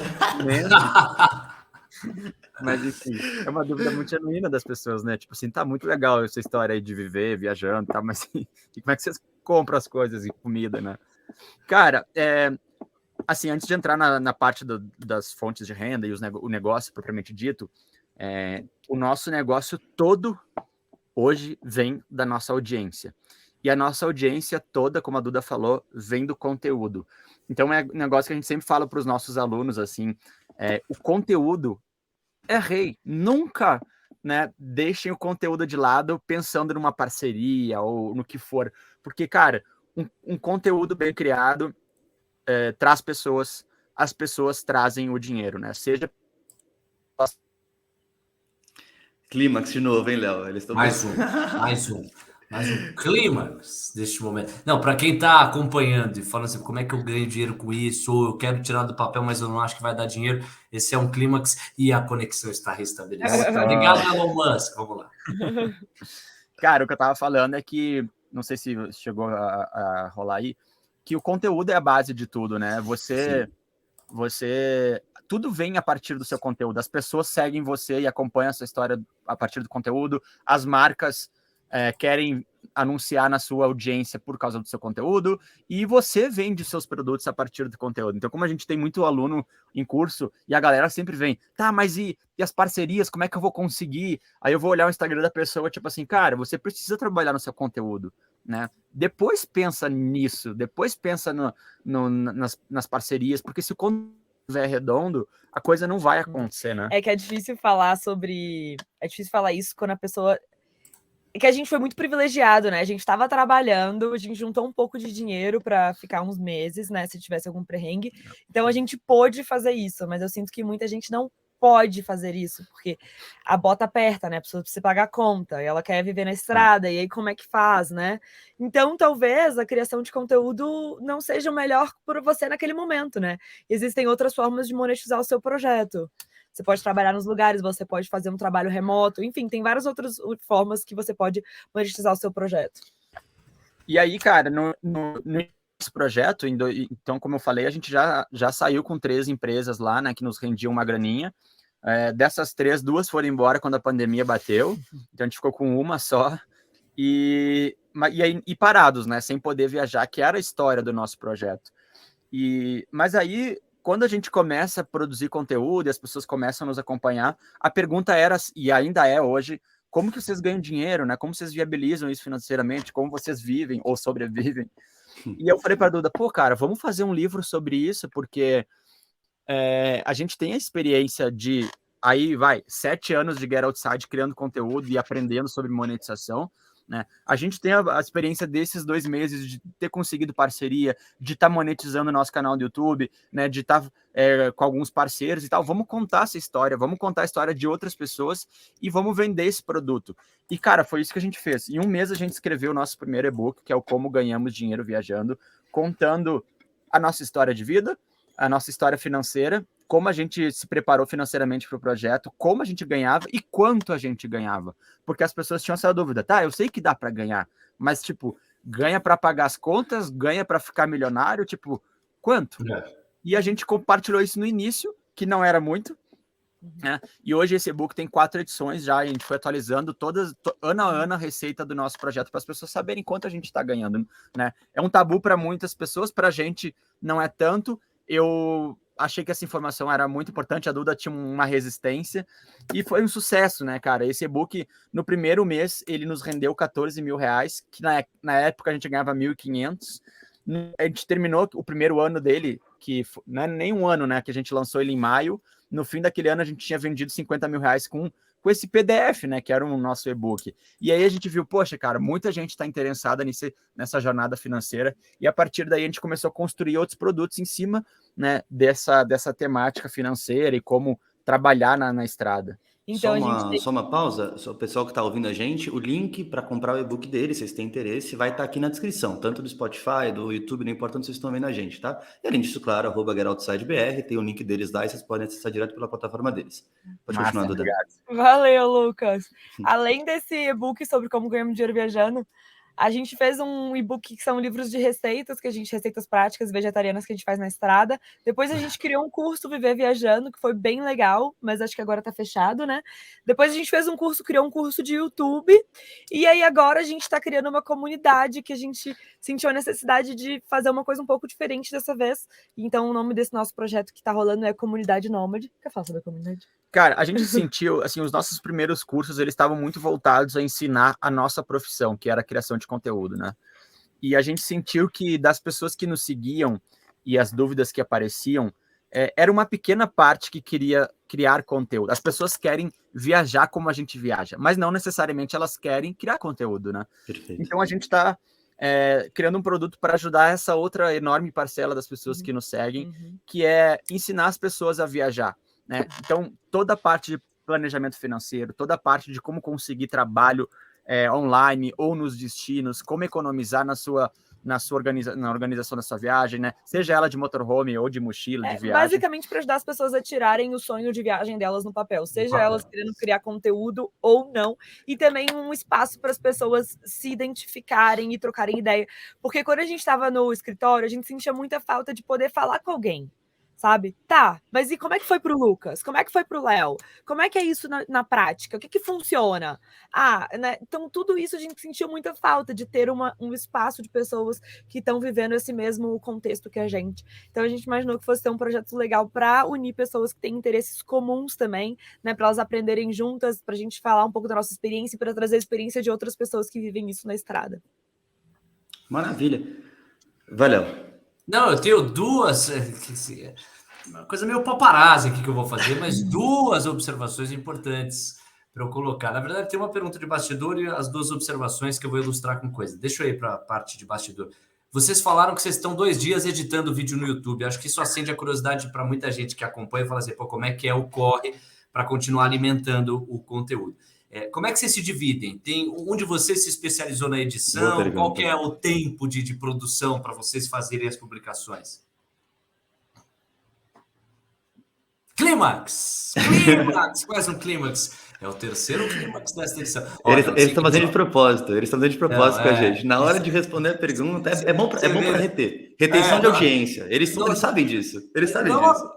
Mas, enfim, é uma dúvida muito genuína das pessoas, né? Tipo assim, tá muito legal essa história aí de viver, viajando, tá? Mas e como é que vocês compram as coisas e comida, né? Cara, assim, antes de entrar na parte das fontes de renda e o negócio propriamente dito, o nosso negócio todo hoje vem da nossa audiência. E a nossa audiência toda, como a Duda falou, vem do conteúdo. Então, é um negócio que a gente sempre fala para os nossos alunos, assim, o conteúdo é rei. Nunca, né, deixem o conteúdo de lado pensando numa parceria ou no que for. Porque, cara, um conteúdo bem criado traz pessoas, as pessoas trazem o dinheiro, né? Seja... Clímax de novo, hein, Léo? Eles estão Mais um clímax deste momento. Não, para quem está acompanhando e falando assim, como é que eu ganho dinheiro com isso? Ou eu quero tirar do papel, mas eu não acho que vai dar dinheiro. Esse é um clímax e a conexão está restabelecida. Obrigado, Elon Musk. Vamos lá. Cara, o que eu tava falando é que, não sei se chegou a rolar aí, que o conteúdo é a base de tudo, né? Tudo vem a partir do seu conteúdo. As pessoas seguem você e acompanham a sua história a partir do conteúdo. As marcas querem anunciar na sua audiência por causa do seu conteúdo, e você vende seus produtos a partir do conteúdo. Então, como a gente tem muito aluno em curso, e a galera sempre vem, tá, mas e as parcerias, como é que eu vou conseguir? Aí eu vou olhar o Instagram da pessoa, tipo assim, cara, você precisa trabalhar no seu conteúdo, né? Depois pensa nisso, depois pensa nas parcerias, porque se o conteúdo estiver redondo, a coisa não vai acontecer, né? É que é difícil falar isso quando a pessoa... É que a gente foi muito privilegiado, né? A gente estava trabalhando, a gente juntou um pouco de dinheiro para ficar uns meses, né? Se tivesse algum perrengue. Então a gente pôde fazer isso, mas eu sinto que muita gente não pode fazer isso, porque a bota aperta, né? A pessoa precisa pagar a conta, e ela quer viver na estrada, e aí como é que faz, né? Então talvez a criação de conteúdo não seja o melhor para você naquele momento, né? Existem outras formas de monetizar o seu projeto. Você pode trabalhar nos lugares, você pode fazer um trabalho remoto, enfim, tem várias outras formas que você pode monetizar o seu projeto. E aí, cara, no projeto, então, como eu falei, a gente já saiu com 3 empresas lá, né, que nos rendiam uma graninha. Dessas 3, 2 foram embora quando a pandemia bateu, então a gente ficou com uma só, e parados, né, sem poder viajar, que era a história do nosso projeto. Mas aí, quando a gente começa a produzir conteúdo e as pessoas começam a nos acompanhar, a pergunta era, e ainda é hoje, como que vocês ganham dinheiro, né? Como vocês viabilizam isso financeiramente? Como vocês vivem ou sobrevivem? E eu falei para a Duda, pô, cara, vamos fazer um livro sobre isso, porque a gente tem a experiência de, 7 anos de Get Outside criando conteúdo e aprendendo sobre monetização, né? A gente tem a experiência desses 2 meses de ter conseguido parceria, de estar monetizando o nosso canal do YouTube, né? De estar com alguns parceiros e tal. Vamos contar essa história, vamos contar a história de outras pessoas e vamos vender esse produto. E, cara, foi isso que a gente fez. Em um mês a gente escreveu o nosso primeiro e-book, que é o Como Ganhamos Dinheiro Viajando, contando a nossa história de vida, a nossa história financeira, como a gente se preparou financeiramente para o projeto, como a gente ganhava e quanto a gente ganhava. Porque as pessoas tinham essa dúvida, tá, eu sei que dá para ganhar, mas, tipo, ganha para pagar as contas, ganha para ficar milionário, tipo, quanto? E a gente compartilhou isso no início, que não era muito, né? E hoje esse e-book tem 4 edições já, e a gente foi atualizando todas, ano a ano, a receita do nosso projeto, para as pessoas saberem quanto a gente está ganhando, né? É um tabu para muitas pessoas, para a gente não é tanto. Eu achei que essa informação era muito importante, a Duda tinha uma resistência, e foi um sucesso, né, cara? Esse e-book, no primeiro mês, ele nos rendeu 14 mil reais, que na época a gente ganhava 1.500. A gente terminou o primeiro ano dele, que não é nem um ano, né, que a gente lançou ele em maio. No fim daquele ano, a gente tinha vendido 50 mil reais com esse PDF, né, que era o nosso e-book. E aí a gente viu, poxa, cara, muita gente está interessada nessa jornada financeira, e a partir daí a gente começou a construir outros produtos em cima, né, dessa temática financeira e como trabalhar na estrada. Então, só uma pausa, o pessoal que está ouvindo a gente, o link para comprar o e-book dele, se vocês têm interesse, vai estar aqui na descrição, tanto do Spotify, do YouTube, não importa onde vocês estão vendo a gente, tá? E além disso, claro, @GetOutsideBR, tem o link deles lá e vocês podem acessar direto pela plataforma deles. Pode continuar, Duda. Valeu, Lucas. Além desse e-book sobre como ganhamos dinheiro viajando, a gente fez um e-book que são livros de receitas, receitas práticas vegetarianas que a gente faz na estrada. Depois a gente criou um curso Viver Viajando, que foi bem legal, mas acho que agora tá fechado, né? Depois a gente fez criou um curso de YouTube, e aí agora a gente tá criando uma comunidade que a gente sentiu a necessidade de fazer uma coisa um pouco diferente dessa vez. Então o nome desse nosso projeto que tá rolando é Comunidade Nômade. Quer falar sobre a comunidade? Cara, a gente sentiu, assim, os nossos primeiros cursos, eles estavam muito voltados a ensinar a nossa profissão, que era a criação de conteúdo, né? E a gente sentiu que das pessoas que nos seguiam e as dúvidas que apareciam, era uma pequena parte que queria criar conteúdo. As pessoas querem viajar como a gente viaja, mas não necessariamente elas querem criar conteúdo, né? Perfeito. Então a gente está criando um produto para ajudar essa outra enorme parcela das pessoas que nos seguem, que é ensinar as pessoas a viajar, né? Então, toda a parte de planejamento financeiro, toda a parte de como conseguir trabalho online ou nos destinos, como economizar na organização da sua viagem, né? Seja ela de motorhome ou de mochila, de viagem. Basicamente para ajudar as pessoas a tirarem o sonho de viagem delas no papel, seja elas querendo criar conteúdo ou não, e também um espaço para as pessoas se identificarem e trocarem ideia, porque quando a gente estava no escritório, a gente sentia muita falta de poder falar com alguém, sabe? Tá, mas e como é que foi pro Lucas? Como é que foi pro Léo? Como é que é isso na prática? O que funciona? Né? Então, tudo isso a gente sentiu muita falta de ter um espaço de pessoas que estão vivendo esse mesmo contexto que a gente. Então, a gente imaginou que fosse ter um projeto legal para unir pessoas que têm interesses comuns também, né? Para elas aprenderem juntas, para a gente falar um pouco da nossa experiência e para trazer a experiência de outras pessoas que vivem isso na estrada. Maravilha. Valeu. Não, eu tenho duas... Uma coisa meio paparazzi aqui que eu vou fazer, mas duas observações importantes para eu colocar. Na verdade, tem uma pergunta de bastidor e as duas observações que eu vou ilustrar com coisa. Deixa eu ir para a parte de bastidor. Vocês falaram que vocês estão 2 dias editando vídeo no YouTube. Acho que isso acende a curiosidade para muita gente que acompanha e fala assim, pô, como é que é o corre para continuar alimentando o conteúdo? Como é que vocês se dividem? Um de vocês se especializou na edição? Qual que é o tempo de produção para vocês fazerem as publicações? Clímax! Mais um clímax. É o terceiro clímax dessa edição. Eles estão fazendo de propósito. Com a gente. Na hora de responder a pergunta, é bom para reter. Retenção de audiência. Eles sabem disso.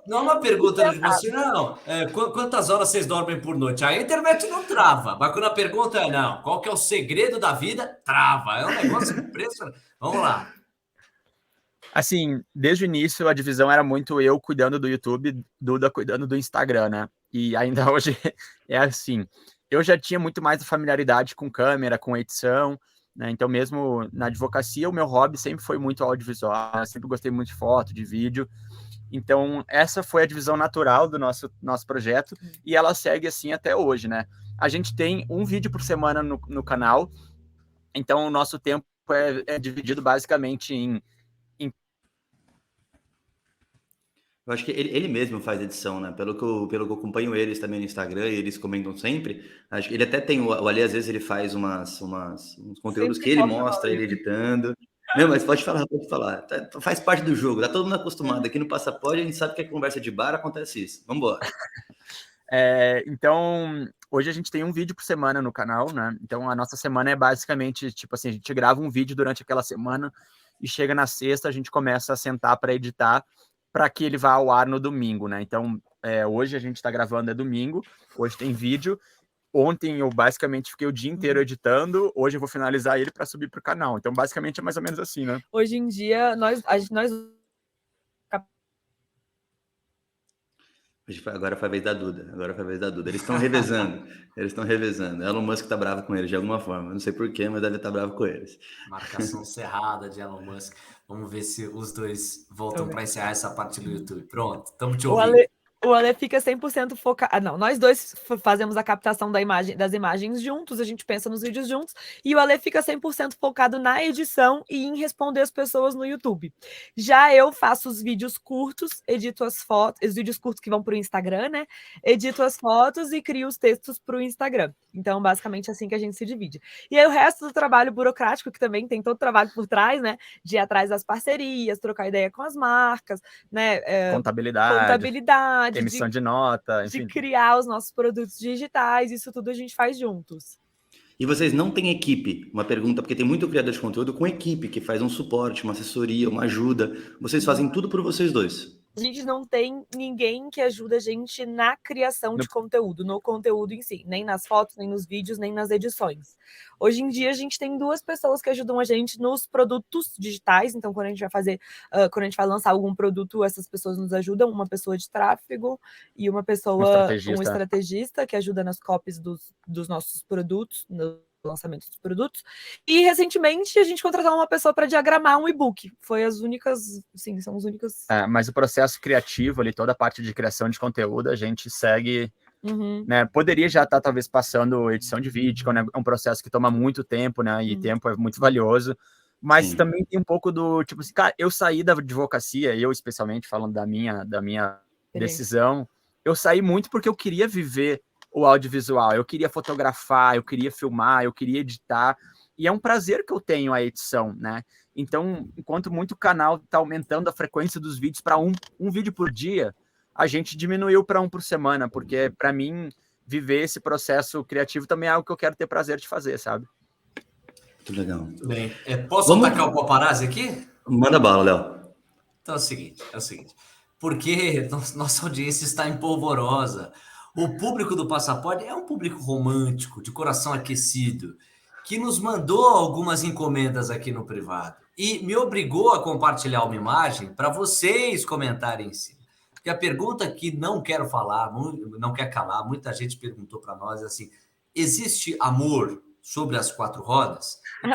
Não é uma pergunta de você, não. Quantas horas vocês dormem por noite? A internet não trava. Mas quando a pergunta é, não, qual que é o segredo da vida? Trava. É um negócio impressionante. Vamos lá. Assim, desde o início, a divisão era muito eu cuidando do YouTube, Duda cuidando do Instagram, né? E ainda hoje é assim. Eu já tinha muito mais familiaridade com câmera, com edição, né? Então, mesmo na advocacia, o meu hobby sempre foi muito audiovisual, eu sempre gostei muito de foto, de vídeo. Então, essa foi a divisão natural do nosso projeto e ela segue assim até hoje, né? A gente tem um vídeo por semana no canal, então o nosso tempo é dividido basicamente em... Eu acho que ele mesmo faz edição, né? Pelo que eu acompanho eles também no Instagram, e eles comentam sempre. Acho que ele até tem, o Ali, às vezes, ele faz uns conteúdos que ele mostra, ele editando. Não, mas pode falar. Faz parte do jogo, tá todo mundo acostumado. Aqui no Passaporte, a gente sabe que a conversa de bar acontece isso. Vamos embora. Então, hoje a gente tem um vídeo por semana no canal, né? Então, a nossa semana é basicamente, tipo assim, a gente grava um vídeo durante aquela semana e chega na sexta, a gente começa a sentar para editar, para que ele vá ao ar no domingo, né? Então, hoje a gente está gravando, é domingo, hoje tem vídeo. Ontem eu basicamente fiquei o dia inteiro editando, hoje eu vou finalizar ele para subir para o canal. Então, basicamente é mais ou menos assim, né? Hoje em dia, nós... Agora foi a vez da Duda. Eles estão revezando. Elon Musk tá bravo com eles de alguma forma. Não sei porquê, mas deve estar bravo com eles. Marcação cerrada de Elon Musk. Vamos ver se os dois voltam para encerrar essa parte do YouTube. Pronto, estamos te ouvindo. O Ale fica 100% focado. Não, nós dois fazemos a captação das imagens juntos, a gente pensa nos vídeos juntos, e o Ale fica 100% focado na edição e em responder as pessoas no YouTube. Já eu faço os vídeos curtos, edito as fotos, os vídeos curtos que vão para o Instagram, né? Edito as fotos e crio os textos para o Instagram. Então, basicamente, é assim que a gente se divide. E aí, o resto do trabalho burocrático, que também tem todo o trabalho por trás, né? De ir atrás das parcerias, trocar ideia com as marcas, né? Contabilidade, emissão de nota, enfim. De criar os nossos produtos digitais, isso tudo a gente faz juntos. E vocês não têm equipe? Uma pergunta, porque tem muito criador de conteúdo com equipe, que faz um suporte, uma assessoria, uma ajuda. Vocês fazem tudo por vocês dois? A gente não tem ninguém que ajuda a gente na criação de conteúdo, no conteúdo em si, nem nas fotos, nem nos vídeos, nem nas edições. Hoje em dia, a gente tem 2 pessoas que ajudam a gente nos produtos digitais, então quando a gente vai lançar algum produto, essas pessoas nos ajudam, uma pessoa de tráfego e um estrategista que ajuda nas copies dos nossos produtos, no lançamento dos produtos. E recentemente a gente contratou uma pessoa para diagramar um e-book. Foi as únicas, sim, são as únicas. Mas o processo criativo ali, toda a parte de criação de conteúdo, a gente segue, né? Poderia já estar talvez passando edição de vídeo, que é um processo que toma muito tempo, né? E tempo é muito valioso. Mas também tem um pouco do tipo assim, cara, eu saí da advocacia, eu especialmente falando da minha decisão, eu saí muito porque eu queria viver o audiovisual, eu queria fotografar, eu queria filmar, eu queria editar, e é um prazer que eu tenho a edição, né? Então, enquanto muito canal está aumentando a frequência dos vídeos para um vídeo por dia, a gente diminuiu para um por semana, porque para mim, viver esse processo criativo também é algo que eu quero ter prazer de fazer, sabe? Muito legal. Muito bem. Posso atacar o paparazzi aqui? Manda bala, Léo. Então é o seguinte, porque nossa audiência está empolvorosa. O público do Passaporte é um público romântico, de coração aquecido, que nos mandou algumas encomendas aqui no privado e me obrigou a compartilhar uma imagem para vocês comentarem em cima. Porque a pergunta que não quero falar, não quer calar, muita gente perguntou para nós assim, existe amor sobre as 4 rodas? E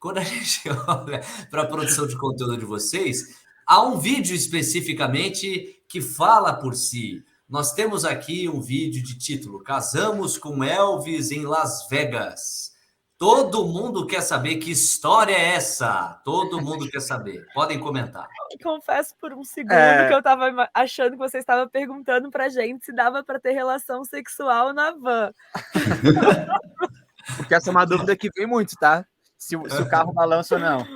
quando a gente olha para a produção de conteúdo de vocês, há um vídeo especificamente que fala por si. Nós temos aqui um vídeo de título Casamos com Elvis em Las Vegas. Todo mundo quer saber que história é essa. Todo mundo quer saber. Podem comentar. Confesso por um segundo que eu estava achando que você estava perguntando pra gente se dava para ter relação sexual na van. Porque essa é uma dúvida que vem muito, tá? Se o carro balança ou não.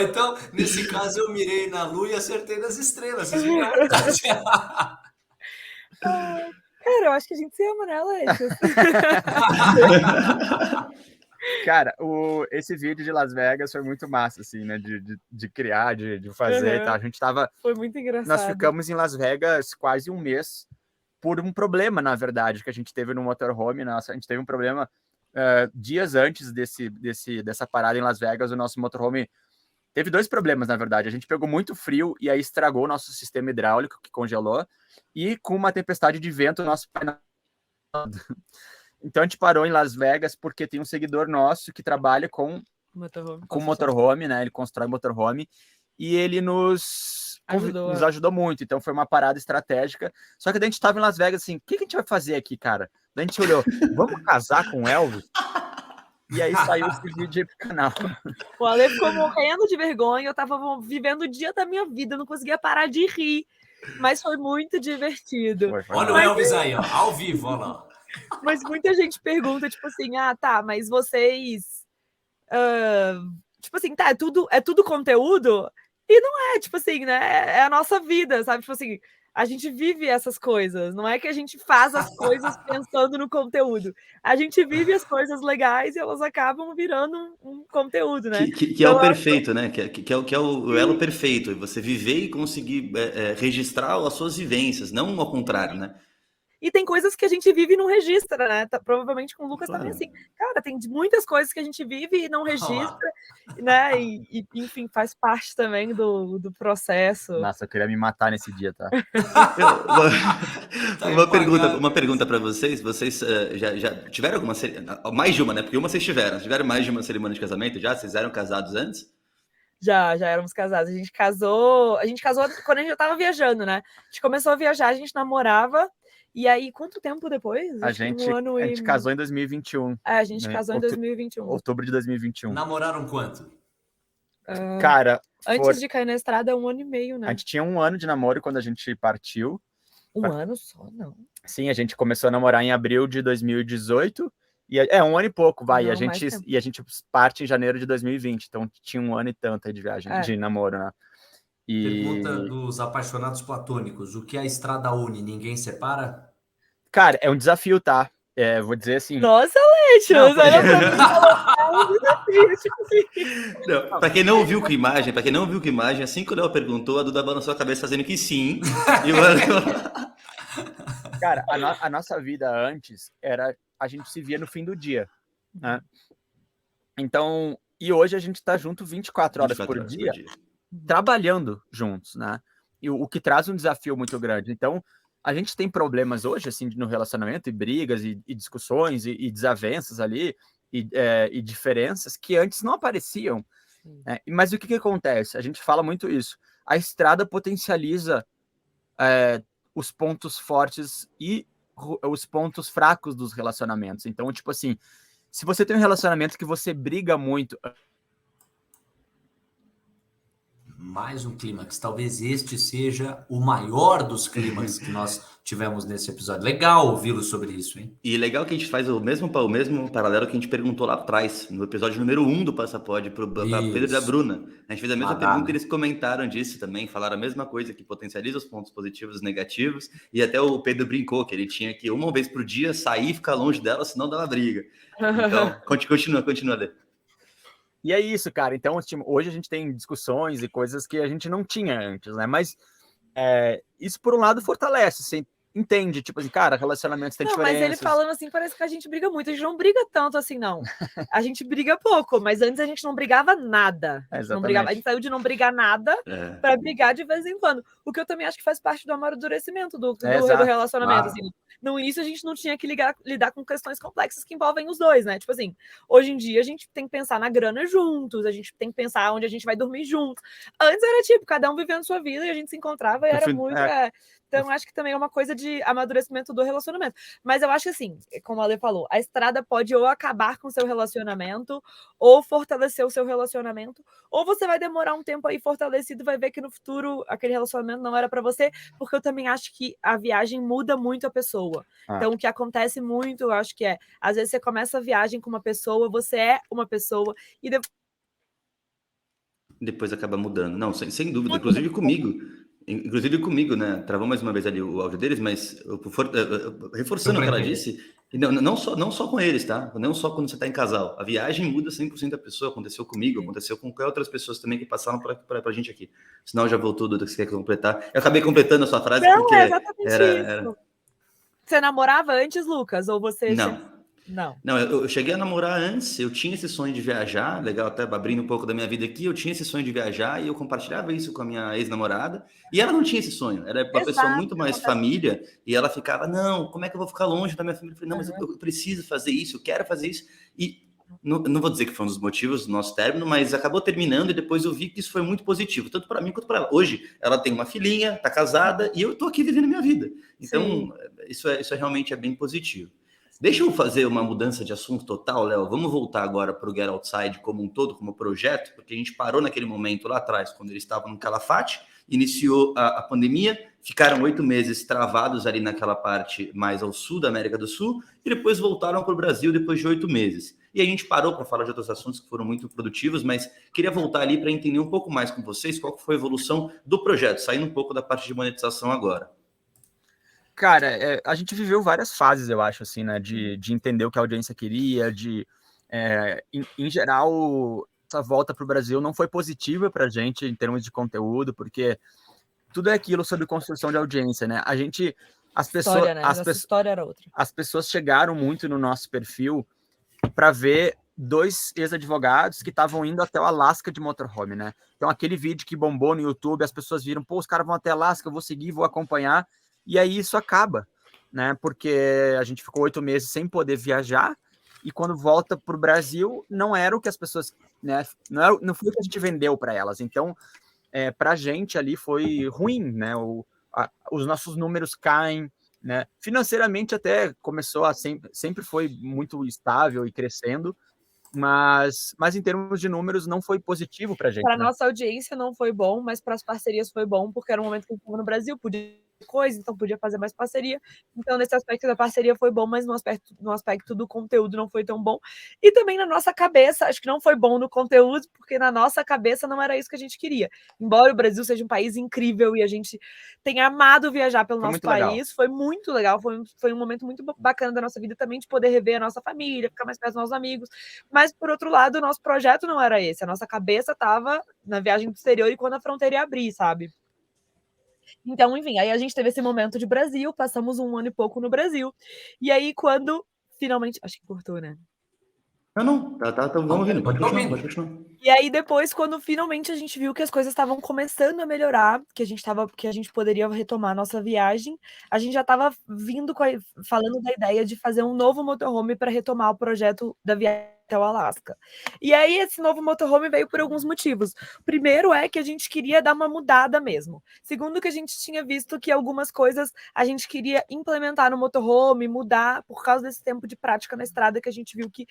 Então, nesse caso, eu mirei na lua e acertei nas estrelas. Vocês viram a verdade? Cara, eu acho que a gente se ama, né, Alexis? Cara, esse vídeo de Las Vegas foi muito massa, assim, né? De criar, de fazer e tal. A gente tava... Foi muito engraçado. Nós ficamos em Las Vegas quase um mês por um problema, na verdade, que a gente teve no motorhome. A gente teve um problema dias antes dessa parada em Las Vegas. O nosso motorhome teve 2 problemas, na verdade. A gente pegou muito frio e aí estragou o nosso sistema hidráulico, que congelou. E com uma tempestade de vento, o nosso painel... Então a gente parou em Las Vegas porque tem um seguidor nosso que trabalha com motorhome, né? Ele constrói motorhome e ele nos ajudou muito. Então foi uma parada estratégica. Só que daí a gente estava em Las Vegas assim, o que a gente vai fazer aqui, cara? Daí a gente olhou, vamos casar com o Elvis? E aí saiu esse vídeo aí pro canal. O Ale ficou morrendo de vergonha, eu tava vivendo o dia da minha vida, não conseguia parar de rir. Mas foi muito divertido. Olha o Elvis aí, ó, ao vivo, olha lá. Mas muita gente pergunta, tipo assim, tá, mas vocês... tipo assim, tá, é tudo conteúdo? E não é, tipo assim, né? É a nossa vida, sabe? Tipo assim, a gente vive essas coisas. Não é que a gente faz as coisas pensando no conteúdo. A gente vive as coisas legais e elas acabam virando um conteúdo, né? Que é o perfeito, né? Que é o elo perfeito. Você viver e conseguir registrar as suas vivências, não ao contrário, né? E tem coisas que a gente vive e não registra, né? Provavelmente com o Lucas também assim. Cara, tem muitas coisas que a gente vive e não registra, né? E enfim, faz parte também do processo. Nossa, eu queria me matar nesse dia, tá? Uma pergunta para vocês. Vocês já tiveram alguma cerimônia? Mais de uma, né? Porque uma vocês tiveram. Tiveram mais de uma cerimônia de casamento já? Vocês eram casados antes? Já éramos casados. A gente casou quando a gente já tava viajando, né? A gente começou a viajar, a gente namorava. E aí, quanto tempo depois? A gente casou em 2021. A gente casou em 2021. Outubro de 2021. Namoraram quanto? Cara... Antes de cair na estrada, 1 ano e meio, né? A gente tinha 1 ano de namoro quando a gente partiu. 1 ano só, não? Sim, a gente começou a namorar em abril de 2018. E 1 ano e pouco, vai. Não, e a gente parte em janeiro de 2020. Então, tinha 1 ano e tanto aí de viagem, de namoro, né? Pergunta dos apaixonados platônicos. O que a estrada une? Ninguém separa? Cara, é um desafio, tá? Vou dizer assim... Nossa, Aleixo! Para quem não viu com imagem, assim que o Léo perguntou, a Duda balançou a cabeça fazendo que sim. Cara, a nossa vida antes era... A gente se via no fim do dia, né? Então... E hoje a gente tá junto 24 horas por dia. Trabalhando juntos, né? E o que traz um desafio muito grande. Então, a gente tem problemas hoje, assim, no relacionamento, e brigas, e discussões, e desavenças ali, e diferenças que antes não apareciam. Né? Mas o que acontece? A gente fala muito isso. A estrada potencializa os pontos fortes e os pontos fracos dos relacionamentos. Então, tipo assim, se você tem um relacionamento que você briga muito... Mais um clímax. Talvez este seja o maior dos clímax que nós tivemos nesse episódio. Legal ouvi-lo sobre isso, hein? E legal que a gente faz o mesmo paralelo que a gente perguntou lá atrás, no episódio número 1 do Passapod, para Pedro e a Bruna. A gente fez a mesma pergunta e eles comentaram disso também, falaram a mesma coisa, que potencializa os pontos positivos e negativos. E até o Pedro brincou que ele tinha que uma vez por dia sair e ficar longe dela, senão dava briga. Então, continua, Lê. E é isso, cara. Então, hoje a gente tem discussões e coisas que a gente não tinha antes, né? Mas isso, por um lado, fortalece. Você entende, tipo assim, cara, relacionamentos têm diferenças. Mas ele falando assim, parece que a gente briga muito. A gente não briga tanto assim, não. A gente briga pouco, mas antes a gente não brigava nada. A gente saiu de não brigar nada para brigar de vez em quando. O que eu também acho que faz parte do amadurecimento do relacionamento. Assim. No início, a gente não tinha que lidar com questões complexas que envolvem os dois, né? Tipo assim, hoje em dia a gente tem que pensar na grana juntos, a gente tem que pensar onde a gente vai dormir juntos. Antes era tipo, cada um vivendo sua vida e a gente se encontrava e era muito... Então, acho que também é uma coisa de amadurecimento do relacionamento. Mas eu acho que, assim, como a Lê falou, a estrada pode ou acabar com o seu relacionamento, ou fortalecer o seu relacionamento, ou você vai demorar um tempo aí fortalecido e vai ver que no futuro aquele relacionamento não era para você, porque eu também acho que a viagem muda muito a pessoa. Então, o que acontece muito, eu acho que às vezes você começa a viagem com uma pessoa, você é uma pessoa, e depois acaba mudando. Não, sem dúvida. Inclusive comigo, né? Travou mais uma vez ali o áudio deles, mas reforçando o que ela disse, não só com eles, tá? Não só quando você está em casal. A viagem muda 100% da pessoa. Aconteceu comigo, aconteceu com qualquer outras pessoas também que passaram pra gente aqui. Senão já voltou do que você quer completar. Eu acabei completando a sua frase porque isso. Você namorava antes, Lucas? Ou você... Não, eu cheguei a namorar antes, eu tinha esse sonho de viajar, legal, até abrindo um pouco da minha vida aqui, eu tinha esse sonho de viajar e eu compartilhava isso com a minha ex-namorada, e ela não tinha esse sonho, era uma pessoa muito mais família, e ela ficava, não, como é que eu vou ficar longe da minha família? Eu falei, não, mas eu preciso fazer isso, eu quero fazer isso, e não vou dizer que foi um dos motivos do nosso término, mas acabou terminando e depois eu vi que isso foi muito positivo, tanto para mim quanto para ela. Hoje, ela tem uma filhinha, tá casada, e eu tô aqui vivendo minha vida. Então, isso realmente é bem positivo. Deixa eu fazer uma mudança de assunto total, Léo. Vamos voltar agora para o Get Outside como um todo, como projeto, porque a gente parou naquele momento lá atrás, quando eles estavam no Calafate, iniciou a pandemia, ficaram 8 meses travados ali naquela parte mais ao sul da América do Sul, e depois voltaram para o Brasil depois de 8 meses. E a gente parou para falar de outros assuntos que foram muito produtivos, mas queria voltar ali para entender um pouco mais com vocês qual foi a evolução do projeto, saindo um pouco da parte de monetização agora. Cara, a gente viveu várias fases, eu acho, assim, né? De entender o que a audiência queria, em geral, essa volta para o Brasil não foi positiva para a gente em termos de conteúdo, porque tudo é aquilo sobre construção de audiência, né? As história era outra. As pessoas chegaram muito no nosso perfil para ver 2 ex-advogados que estavam indo até o Alasca de motorhome, né? Então, aquele vídeo que bombou no YouTube, as pessoas viram, pô, os caras vão até Alasca, eu vou seguir, vou acompanhar. E aí isso acaba, né? Porque a gente ficou 8 meses sem poder viajar e quando volta para o Brasil não era o que as pessoas, né? Não foi o que a gente vendeu para elas. Então, para a gente ali foi ruim, né? Os nossos números caem, né? Financeiramente até começou sempre foi muito estável e crescendo, mas em termos de números não foi positivo para a gente. Para nossa audiência não foi bom, mas para as parcerias foi bom, porque era um momento que a gente estava no Brasil, podia coisa, então podia fazer mais parceria. Então, nesse aspecto da parceria foi bom, mas no aspecto do conteúdo não foi tão bom. E também na nossa cabeça, acho que não foi bom no conteúdo, porque na nossa cabeça não era isso que a gente queria. Embora o Brasil seja um país incrível e a gente tenha amado viajar pelo nosso país, foi muito legal, foi um momento muito bacana da nossa vida também, de poder rever a nossa família, ficar mais perto dos nossos amigos. Mas, por outro lado, o nosso projeto não era esse. A nossa cabeça estava na viagem do exterior e quando a fronteira ia abrir, sabe? Então, enfim, aí a gente teve esse momento de Brasil, passamos 1 ano e pouco no Brasil. E aí, quando finalmente... Acho que cortou, né? Não. Vamos ouvindo, pode continuar. E aí, depois, quando finalmente a gente viu que as coisas estavam começando a melhorar, que a gente poderia retomar a nossa viagem, a gente já estava falando da ideia de fazer um novo motorhome para retomar o projeto da viagem até o Alasca. E aí esse novo motorhome veio por alguns motivos. Primeiro é que a gente queria dar uma mudada mesmo. Segundo, que a gente tinha visto que algumas coisas a gente queria implementar no motorhome, mudar por causa desse tempo de prática na estrada que a gente viu que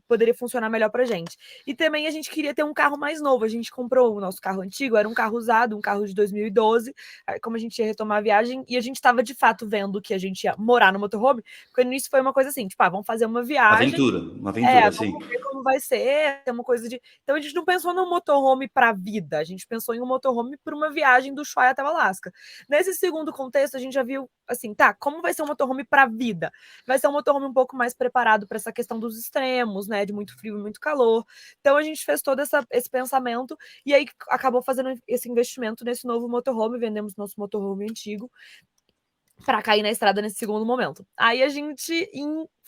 poderia funcionar melhor pra gente. E também a gente queria ter um carro mais novo. A gente comprou o nosso carro antigo, era um carro usado, um carro de 2012, como a gente ia retomar a viagem, e a gente estava de fato vendo que a gente ia morar no motorhome, porque no início foi uma coisa assim, tipo, vamos fazer uma viagem. Uma aventura, sim. Vamos ver como vai ser, é uma coisa de... Então a gente não pensou num motorhome para a vida, a gente pensou em um motorhome para uma viagem do Ushuaia até o Alasca. Nesse segundo contexto, a gente já viu, assim, tá, como vai ser um motorhome para a vida? Vai ser um motorhome um pouco mais preparado para essa questão dos extremos, né, de muito frio e muito calor. Então a gente fez todo esse pensamento e aí acabou fazendo esse investimento nesse novo motorhome, vendemos nosso motorhome antigo para cair na estrada nesse segundo momento. Aí a gente,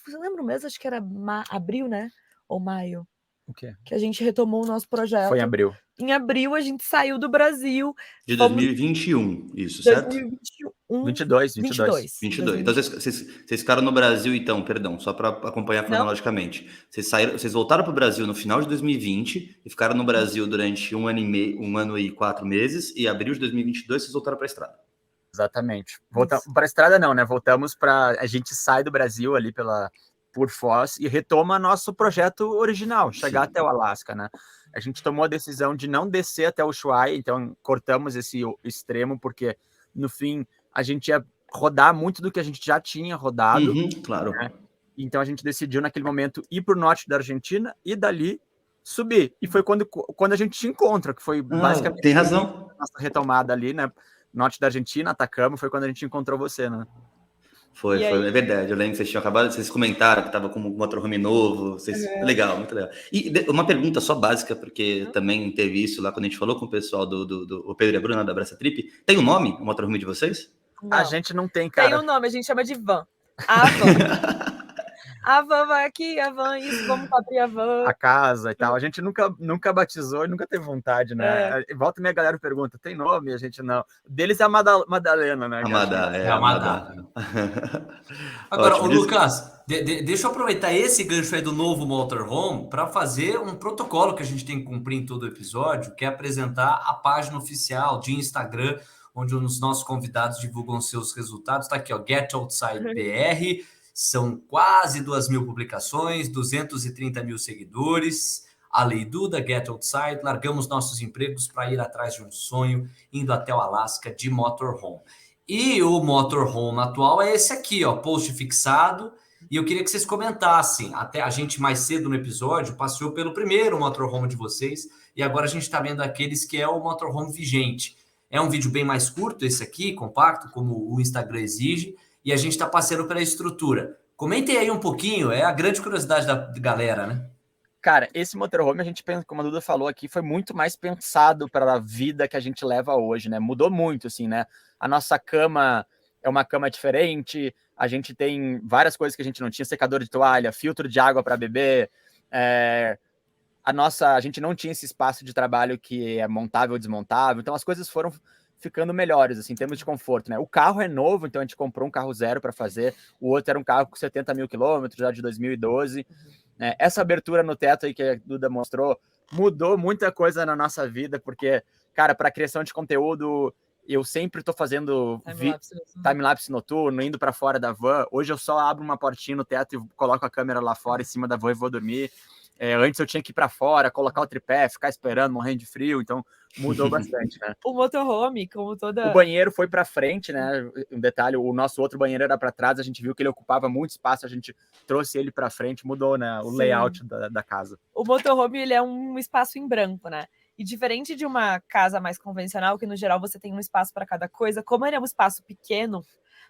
você lembra o mês? Acho que era abril, né? Ou maio. O quê? Que a gente retomou o nosso projeto. Foi em abril. Em abril, a gente saiu do Brasil. De 2021, isso, certo? 2021. 22. 22. Então, vocês ficaram no Brasil, então, perdão, só para acompanhar cronologicamente. Vocês voltaram para o Brasil no final de 2020 e ficaram no Brasil durante um ano e 4 meses, e abril de 2022 vocês voltaram para a estrada. Exatamente. Voltamos para a estrada, não, né? Voltamos para... A gente sai do Brasil ali por Foz e retoma nosso projeto original, chegar até o Alasca, né? A gente tomou a decisão de não descer até o Ushuaia, então cortamos esse extremo, porque no fim a gente ia rodar muito do que a gente já tinha rodado. Claro. Né? Então a gente decidiu naquele momento ir para o norte da Argentina e dali subir. E foi quando a gente te encontra, que foi basicamente tem razão. Nossa retomada ali, né? Norte da Argentina, Atacama, foi quando a gente encontrou você, né? É verdade. Eu lembro que vocês tinham acabado, vocês comentaram que estava com um motorhome novo. Legal, muito legal. E uma pergunta só básica, porque também teve isso lá quando a gente falou com o pessoal do Pedro e a Bruna da Abraça Trip. Tem um nome, o motorhome de vocês? Não. A gente não tem, cara. Tem um nome, a gente chama de van. A van. A van vai aqui, a van isso, vamos abrir a van. A casa e tal. A gente nunca batizou e nunca teve vontade, né? Volta e meia galera pergunta, tem nome? A gente não. Deles é a Madalena, né? A Madá. Agora, ótimo, Lucas, deixa eu aproveitar esse gancho aí do novo motorhome para fazer um protocolo que a gente tem que cumprir em todo o episódio, que é apresentar a página oficial de Instagram, onde os nossos convidados divulgam seus resultados. Está aqui, ó, Get Outside BR. São quase 2.000 publicações, 230 mil seguidores. A Lei Duda, Get Outside. Largamos nossos empregos para ir atrás de um sonho, indo até o Alasca de motorhome. E o motorhome atual é esse aqui, ó, post fixado. E eu queria que vocês comentassem. Até a gente mais cedo no episódio passeou pelo primeiro motorhome de vocês. E agora a gente está vendo aqueles que é o motorhome vigente. É um vídeo bem mais curto esse aqui, compacto, como o Instagram exige. E a gente está passeando pela estrutura. Comentem aí um pouquinho, é a grande curiosidade da galera, né? Cara, esse motorhome, a gente pensa, como a Duda falou aqui, foi muito mais pensado para a vida que a gente leva hoje, né? Mudou muito, assim, né? A nossa cama é uma cama diferente, a gente tem várias coisas que a gente não tinha, secador de toalha, filtro de água para beber, a gente não tinha esse espaço de trabalho que é montável ou desmontável, então as coisas foram ficando melhores, assim, em termos de conforto, né? O carro é novo, então a gente comprou um carro zero para fazer, o outro era um carro com 70 mil quilômetros, já de 2012. Essa abertura no teto aí que a Duda mostrou mudou muita coisa na nossa vida, porque, cara, para criação de conteúdo, eu sempre tô fazendo time-lapse noturno, indo para fora da van. Hoje eu só abro uma portinha no teto e coloco a câmera lá fora, em cima da van e vou dormir. Antes eu tinha que ir para fora, colocar o tripé, ficar esperando, morrendo de frio, então mudou bastante, né? O motorhome, como toda... O banheiro foi para frente, né? Um detalhe, o nosso outro banheiro era para trás, a gente viu que ele ocupava muito espaço, a gente trouxe ele para frente, mudou, né? O layout da casa. O motorhome, ele é um espaço em branco, né? E diferente de uma casa mais convencional, que no geral você tem um espaço para cada coisa, como ele é um espaço pequeno,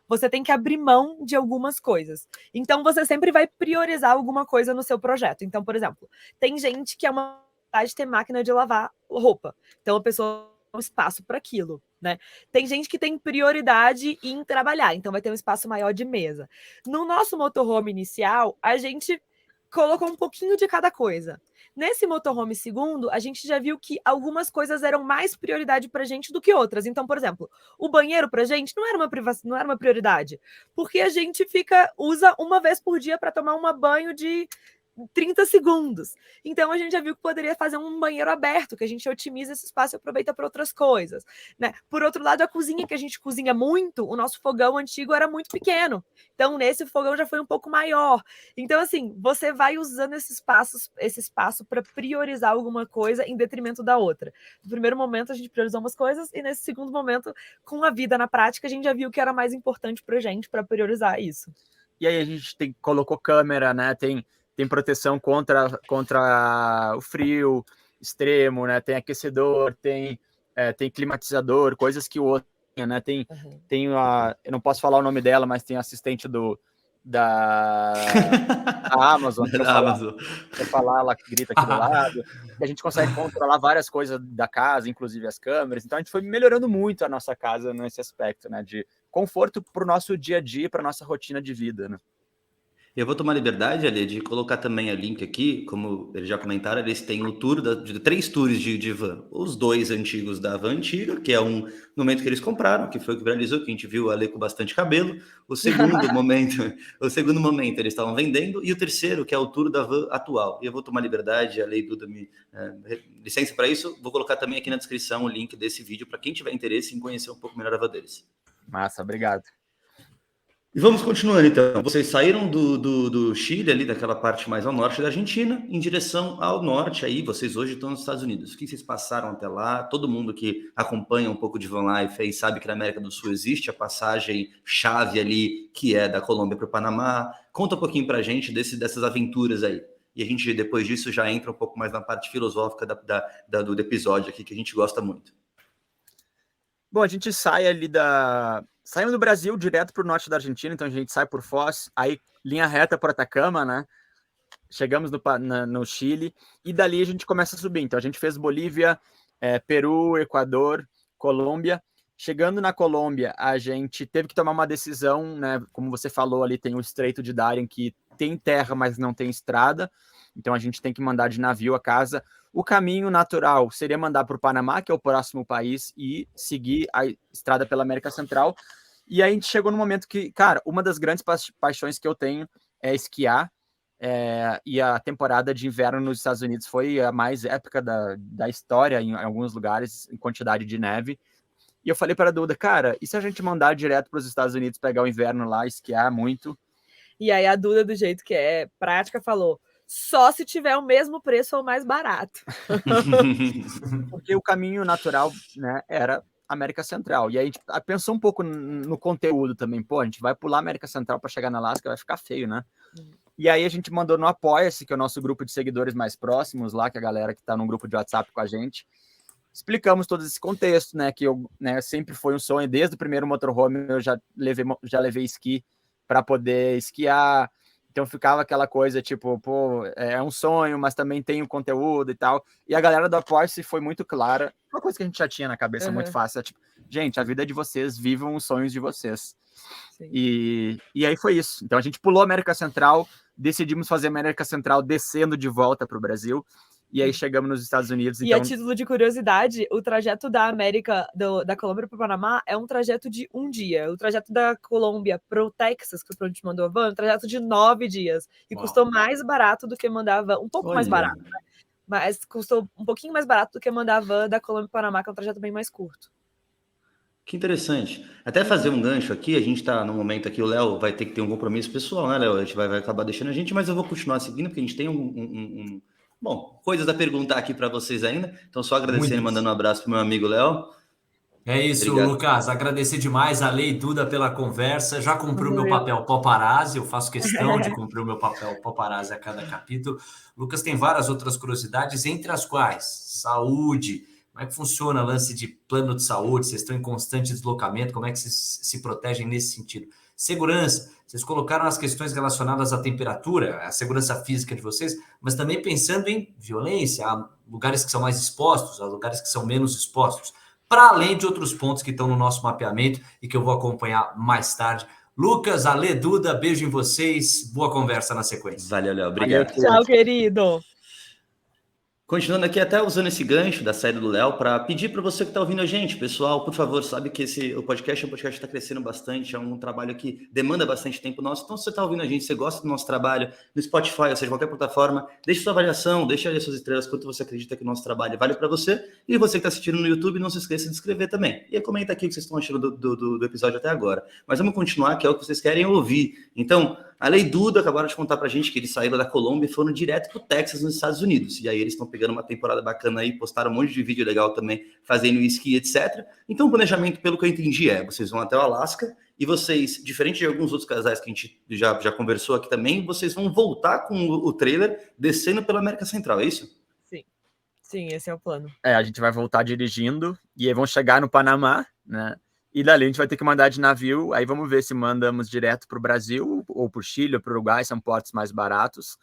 você tem que abrir mão de algumas coisas. Então, você sempre vai priorizar alguma coisa no seu projeto. Então, por exemplo, tem gente que é uma vontade de ter máquina de lavar roupa. Então, a pessoa tem um espaço para aquilo, né? Tem gente que tem prioridade em trabalhar. Então, vai ter um espaço maior de mesa. No nosso motorhome inicial, a gente colocou um pouquinho de cada coisa. Nesse motorhome segundo, a gente já viu que algumas coisas eram mais prioridade pra gente do que outras. Então, por exemplo, o banheiro pra gente não era uma prioridade, porque a gente usa uma vez por dia para tomar um banho de 30 segundos. Então, a gente já viu que poderia fazer um banheiro aberto, que a gente otimiza esse espaço e aproveita para outras coisas, né? Por outro lado, a cozinha, que a gente cozinha muito, o nosso fogão antigo era muito pequeno. Então, nesse, o fogão já foi um pouco maior. Então, assim, você vai usando esse espaço para priorizar alguma coisa em detrimento da outra. No primeiro momento, a gente priorizou umas coisas, e nesse segundo momento, com a vida na prática, a gente já viu que era mais importante para a gente, para priorizar isso. E aí a gente colocou câmera, né? Tem proteção contra o frio extremo, né? Tem aquecedor, tem climatizador, coisas que o outro tinha, né? Tem eu não posso falar o nome dela, mas tem assistente da Amazon. Se eu falar, ela grita aqui do lado. E a gente consegue controlar várias coisas da casa, inclusive as câmeras. Então a gente foi melhorando muito a nossa casa nesse aspecto, né? De conforto para o nosso dia a dia, para a nossa rotina de vida, né? Eu vou tomar liberdade, Ali, de colocar também o link aqui, como eles já comentaram, eles têm o tour de 3 tours de van. Os 2 antigos da van antiga, que é um momento que eles compraram, que foi o que viralizou, que a gente viu a Ale com bastante cabelo. O segundo momento eles estavam vendendo, e o terceiro, que é o tour da van atual. E eu vou tomar liberdade, a Lei Duda me licença para isso, vou colocar também aqui na descrição o link desse vídeo para quem tiver interesse em conhecer um pouco melhor a van deles. Massa, obrigado. E vamos continuando, então. Vocês saíram do Chile, ali daquela parte mais ao norte da Argentina, em direção ao norte. Aí vocês hoje estão nos Estados Unidos. O que vocês passaram até lá? Todo mundo que acompanha um pouco de van life aí sabe que na América do Sul existe a passagem chave ali, que é da Colômbia para o Panamá. Conta um pouquinho para a gente dessas aventuras aí. E a gente, depois disso, já entra um pouco mais na parte filosófica do episódio aqui, que a gente gosta muito. Bom, a gente sai ali saímos do Brasil direto para o norte da Argentina, então a gente sai por Foz, aí linha reta para Atacama, né? Chegamos no Chile, e dali a gente começa a subir. Então a gente fez Bolívia, Peru, Equador, Colômbia. Chegando na Colômbia, a gente teve que tomar uma decisão, né? Como você falou, ali tem o Estreito de Darien, que tem terra, mas não tem estrada. Então a gente tem que mandar de navio a casa. O caminho natural seria mandar para o Panamá, que é o próximo país, e seguir a estrada pela América Central. E aí a gente chegou no momento que, cara, uma das grandes paixões que eu tenho é esquiar. E a temporada de inverno nos Estados Unidos foi a mais épica da história, em alguns lugares, em quantidade de neve. E eu falei para a Duda, cara, e se a gente mandar direto para os Estados Unidos, pegar o inverno lá, esquiar muito? E aí a Duda, do jeito que é prática, falou: só se tiver o mesmo preço ou mais barato. Porque o caminho natural, né, era América Central. E aí a gente pensou um pouco no conteúdo também. Pô, a gente vai pular a América Central para chegar na Alasca, vai ficar feio, né? E aí a gente mandou no Apoia-se, que é o nosso grupo de seguidores mais próximos lá, que é a galera que está num grupo de WhatsApp com a gente. Explicamos todo esse contexto, né? Que sempre foi um sonho, desde o primeiro motorhome eu já levei esqui para poder esquiar. Então ficava aquela coisa, tipo, pô, é um sonho, mas também tem o conteúdo e tal. E a galera do Apoia-se foi muito clara. Uma coisa que a gente já tinha na cabeça, muito fácil. É tipo, gente, a vida é de vocês, vivam os sonhos de vocês. E aí foi isso. Então a gente pulou a América Central, decidimos fazer a América Central descendo de volta para o Brasil. E aí chegamos nos Estados Unidos. E a título de curiosidade, o trajeto da da Colômbia para o Panamá é um trajeto de 1 dia. O trajeto da Colômbia para o Texas, que foi onde a gente mandou a van, é um trajeto de 9 dias. E custou mais barato do que mandar a van. Um pouco mais barato, né? Mas custou um pouquinho mais barato do que mandar a van da Colômbia para o Panamá, que é um trajeto bem mais curto. Que interessante. Até fazer um gancho aqui, a gente está no momento aqui, o Léo vai ter que ter um compromisso pessoal, né, Léo? A gente vai acabar deixando a gente, mas eu vou continuar seguindo, porque a gente tem Bom, coisas a perguntar aqui para vocês ainda. Então, só agradecendo e mandando um abraço para o meu amigo Léo. É isso, obrigado. Lucas. Agradecer demais a Lei Duda pela conversa. Já cumpri o meu papel paparazzi. Eu faço questão de cumprir o meu papel paparazzi a cada capítulo. Lucas tem várias outras curiosidades, entre as quais saúde. Como é que funciona o lance de plano de saúde? Vocês estão em constante deslocamento? Como é que vocês se protegem nesse sentido? Segurança. Vocês colocaram as questões relacionadas à temperatura, à segurança física de vocês, mas também pensando em violência, há lugares que são mais expostos, há lugares que são menos expostos, para além de outros pontos que estão no nosso mapeamento e que eu vou acompanhar mais tarde. Lucas, Ale, Duda, beijo em vocês. Boa conversa na sequência. Valeu, Léo. Obrigado. Tchau, querido. Continuando aqui, até usando esse gancho da saída do Léo, para pedir para você que está ouvindo a gente, pessoal, por favor, sabe que o podcast é um podcast que está crescendo bastante, é um trabalho que demanda bastante tempo nosso. Então, se você está ouvindo a gente, você gosta do nosso trabalho, no Spotify, ou seja, qualquer plataforma, deixe sua avaliação, deixe aí as suas estrelas, quanto você acredita que o nosso trabalho vale para você. E você que está assistindo no YouTube, não se esqueça de inscrever também. E comenta aqui o que vocês estão achando do episódio até agora. Mas vamos continuar, que é o que vocês querem ouvir. Então, a Lei Duda acabaram de contar pra gente que eles saíram da Colômbia e foram direto pro Texas, nos Estados Unidos. E aí eles estão pegando uma temporada bacana aí, postaram um monte de vídeo legal também, fazendo esqui, etc. Então o planejamento, pelo que eu entendi, vocês vão até o Alasca e vocês, diferente de alguns outros casais que a gente já conversou aqui também, vocês vão voltar com o trailer descendo pela América Central, é isso? Sim, esse é o plano. A gente vai voltar dirigindo e aí vão chegar no Panamá, né? E dali a gente vai ter que mandar de navio, aí vamos ver se mandamos direto para o Brasil, ou para o Chile, ou para o Uruguai, são portos mais baratos,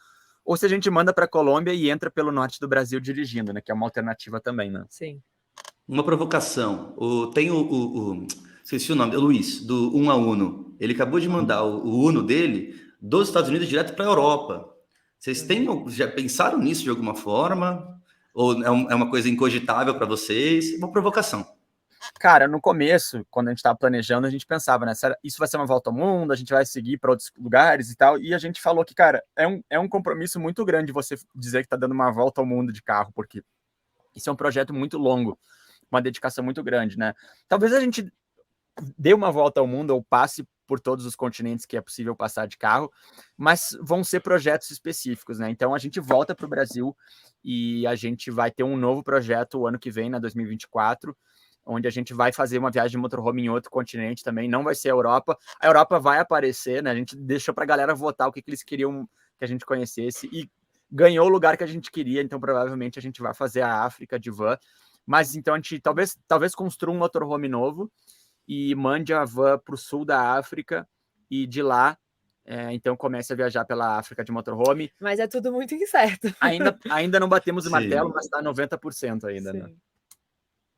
ou se a gente manda para a Colômbia e entra pelo norte do Brasil dirigindo, né? Que é uma alternativa também, né? Sim. Uma provocação. Tem esqueci o nome, o Luiz, do 1 a Uno. Ele acabou de mandar o Uno dele dos Estados Unidos direto para a Europa. Vocês já pensaram nisso de alguma forma? Ou é uma coisa incogitável para vocês? Uma provocação. Cara, no começo, quando a gente estava planejando, a gente pensava, né? Isso vai ser uma volta ao mundo, a gente vai seguir para outros lugares e tal. E a gente falou que, cara, é um compromisso muito grande você dizer que está dando uma volta ao mundo de carro, porque isso é um projeto muito longo, uma dedicação muito grande, né? Talvez a gente dê uma volta ao mundo ou passe por todos os continentes que é possível passar de carro, mas vão ser projetos específicos, né? Então a gente volta para o Brasil e a gente vai ter um novo projeto o ano que vem, na 2024, onde a gente vai fazer uma viagem de motorhome em outro continente também, não vai ser a Europa. A Europa vai aparecer, né? A gente deixou para a galera votar o que eles queriam que a gente conhecesse e ganhou o lugar que a gente queria, então provavelmente a gente vai fazer a África de van. Mas então a gente talvez construa um motorhome novo e mande a van para o sul da África e de lá, então comece a viajar pela África de motorhome. Mas é tudo muito incerto. Ainda não batemos o martelo, mas está 90% ainda, né?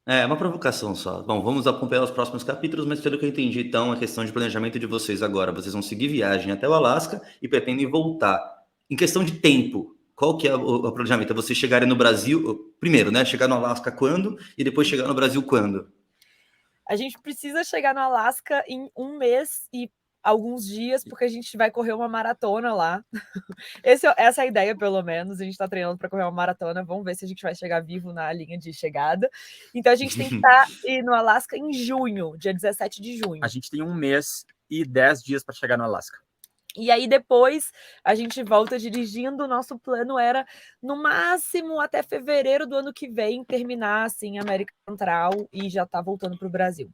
É uma provocação só. Bom, vamos acompanhar os próximos capítulos, mas pelo que eu entendi, então, a questão de planejamento de vocês agora, vocês vão seguir viagem até o Alasca e pretendem voltar. Em questão de tempo, qual que é o planejamento? É vocês chegarem no Brasil, primeiro, né? Chegar no Alasca quando? E depois chegar no Brasil quando? A gente precisa chegar no Alasca em 1 mês e alguns dias, porque a gente vai correr uma maratona lá. Essa é a ideia, pelo menos. A gente está treinando para correr uma maratona. Vamos ver se a gente vai chegar vivo na linha de chegada. Então a gente tem que estar no Alasca em junho, dia 17 de junho. A gente tem 1 mês e 10 dias para chegar no Alasca. E aí depois a gente volta dirigindo. O nosso plano era, no máximo, até fevereiro do ano que vem, terminar assim a América Central e já tá voltando para o Brasil.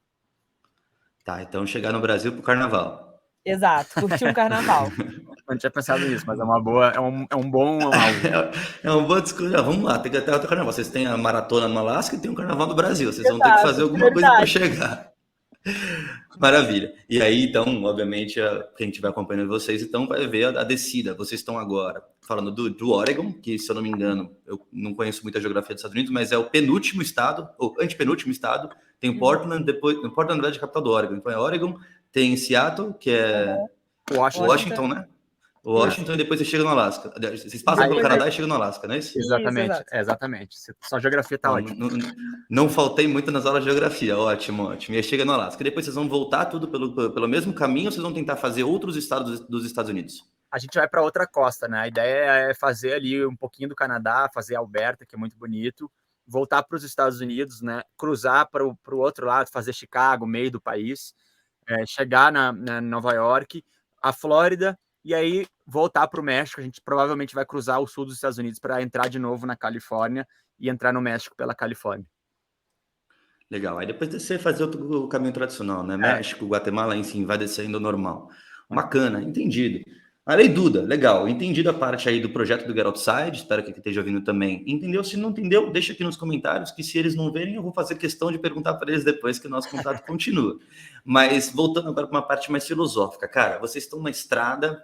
Tá, então chegar no Brasil pro Carnaval. Exato, curtir um carnaval. Eu não tinha pensado nisso, mas é uma boa, é um bom alvo. É uma boa discussão. Vamos lá, tem que até o carnaval. Vocês têm a maratona no Alasca e tem o carnaval do Brasil. Vocês vão ter que fazer alguma coisa para chegar. Maravilha. E aí, então, obviamente, quem estiver acompanhando vocês, então, vai ver a descida. Vocês estão agora falando do Oregon, que, se eu não me engano, eu não conheço muito a geografia dos Estados Unidos, mas é o penúltimo estado, ou antepenúltimo estado. Tem Portland, depois Portland, na verdade, é a capital do Oregon. Então, é Oregon, tem Seattle, que é Washington, né? Washington, e depois você chega no Alasca. Vocês passam pelo Canadá e chegam no Alasca, não é isso? Exatamente, exatamente. Sua geografia está ótima. Não faltei muito nas aulas de geografia, ótimo. E aí chega no Alasca. E depois vocês vão voltar tudo pelo mesmo caminho ou vocês vão tentar fazer outros estados dos Estados Unidos? A gente vai para outra costa, né? A ideia é fazer ali um pouquinho do Canadá, fazer Alberta, que é muito bonito, voltar para os Estados Unidos, né? Cruzar para o outro lado, fazer Chicago, meio do país, chegar na Nova York, a Flórida, e aí voltar para o México. A gente provavelmente vai cruzar o sul dos Estados Unidos para entrar de novo na Califórnia e entrar no México pela Califórnia. Legal. Aí depois você fazer o caminho tradicional, né? México, Guatemala, enfim, vai descendo normal. Bacana, entendido. Aí, Duda, legal. Entendido a parte aí do projeto do Get Outside, espero que esteja ouvindo também. Entendeu? Se não entendeu, deixa aqui nos comentários, que se eles não verem, eu vou fazer questão de perguntar para eles depois, que o nosso contato continua. Mas voltando agora para uma parte mais filosófica. Cara, vocês estão na estrada,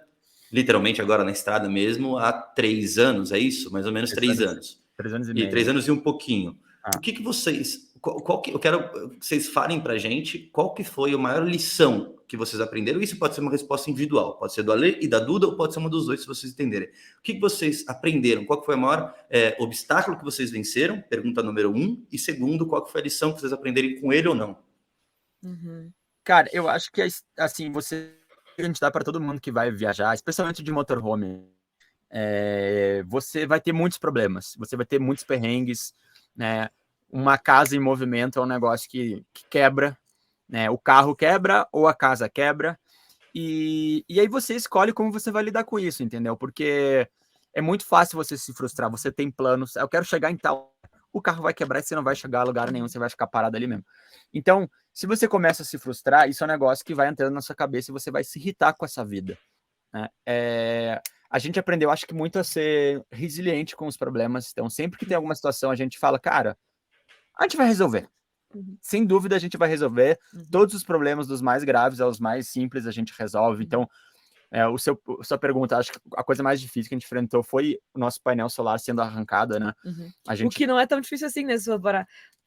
literalmente agora na estrada mesmo, há 3 anos, é isso? Mais ou menos 3 anos. 3 anos e meio. 3 anos e um pouquinho. o que vocês... eu quero que vocês falem para a gente qual que foi a maior lição que vocês aprenderam. Isso pode ser uma resposta individual, pode ser do Ale e da Duda, ou pode ser uma dos dois, se vocês entenderem. O que vocês aprenderam? Qual que foi o maior obstáculo que vocês venceram? Pergunta número 1. E segundo, qual que foi a lição que vocês aprenderem com ele ou não? Cara, eu acho que, assim, a gente dá para todo mundo que vai viajar, especialmente de motorhome, você vai ter muitos problemas, você vai ter muitos perrengues, né? Uma casa em movimento é um negócio que quebra, né? O carro quebra ou a casa quebra, e aí você escolhe como você vai lidar com isso, entendeu? Porque é muito fácil você se frustrar, você tem planos, eu quero chegar em tal, o carro vai quebrar e você não vai chegar a lugar nenhum, você vai ficar parado ali mesmo. Então, se você começa a se frustrar, isso é um negócio que vai entrando na sua cabeça e você vai se irritar com essa vida, né? A gente aprendeu, acho que muito a ser resiliente com os problemas. Então, sempre que tem alguma situação, a gente fala, cara, a gente vai resolver. Sem dúvida, a gente vai resolver. Todos os problemas, dos mais graves aos mais simples, a gente resolve. Então, sua pergunta, acho que a coisa mais difícil que a gente enfrentou foi o nosso painel solar sendo arrancado, né? O que não é tão difícil assim, né?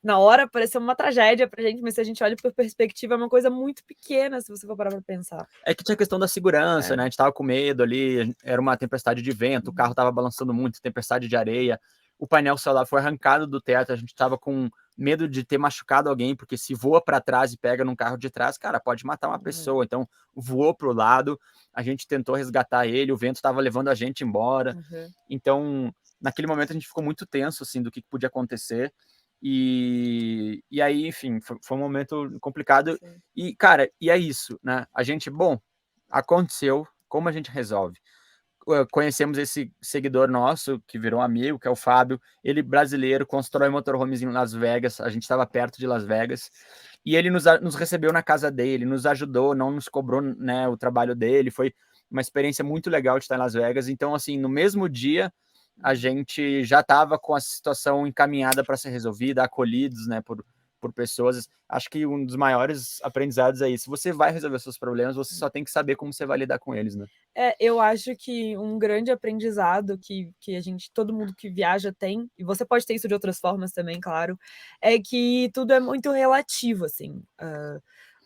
Na hora pareceu uma tragédia pra gente, mas se a gente olha por perspectiva, é uma coisa muito pequena, se você for parar pra pensar. É que tinha a questão da segurança, né? A gente tava com medo ali, era uma tempestade de vento, o carro tava balançando muito, tempestade de areia, o painel solar foi arrancado do teto, a gente tava com medo de ter machucado alguém, porque se voa para trás e pega num carro de trás, cara, pode matar uma pessoa. Então, voou pro lado, a gente tentou resgatar ele, o vento estava levando a gente embora. Então, naquele momento a gente ficou muito tenso, assim, do que podia acontecer. E aí, enfim, foi um momento complicado. Sim. E, cara, e é isso, né? A gente, aconteceu, como a gente resolve? Conhecemos esse seguidor nosso, que virou amigo, que é o Fábio, ele brasileiro, constrói motorhomes em Las Vegas, a gente estava perto de Las Vegas, e ele nos recebeu na casa dele, nos ajudou, não nos cobrou, né, o trabalho dele, foi uma experiência muito legal de estar em Las Vegas. Então, assim, no mesmo dia, a gente já estava com a situação encaminhada para ser resolvida, acolhidos, né, por pessoas. Acho que um dos maiores aprendizados é isso. Você vai resolver seus problemas, você só tem que saber como você vai lidar com eles, né? Eu acho que um grande aprendizado que todo mundo que viaja tem, e você pode ter isso de outras formas também, claro, é que tudo é muito relativo, assim.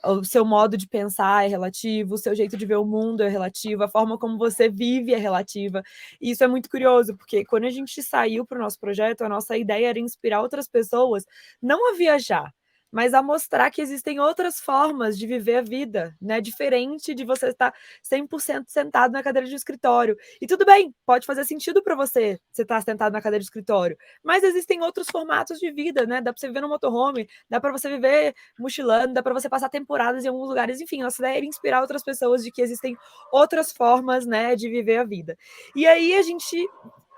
O seu modo de pensar é relativo, o seu jeito de ver o mundo é relativo, a forma como você vive é relativa. E isso é muito curioso, porque quando a gente saiu para o nosso projeto, a nossa ideia era inspirar outras pessoas, não a viajar, mas a mostrar que existem outras formas de viver a vida, né? Diferente de você estar 100% sentado na cadeira de escritório. E tudo bem, pode fazer sentido para você estar sentado na cadeira de escritório, mas existem outros formatos de vida, né? Dá para você viver no motorhome, dá para você viver mochilando, dá para você passar temporadas em alguns lugares. Enfim, nossa ideia era inspirar outras pessoas de que existem outras formas, né, de viver a vida. E aí a gente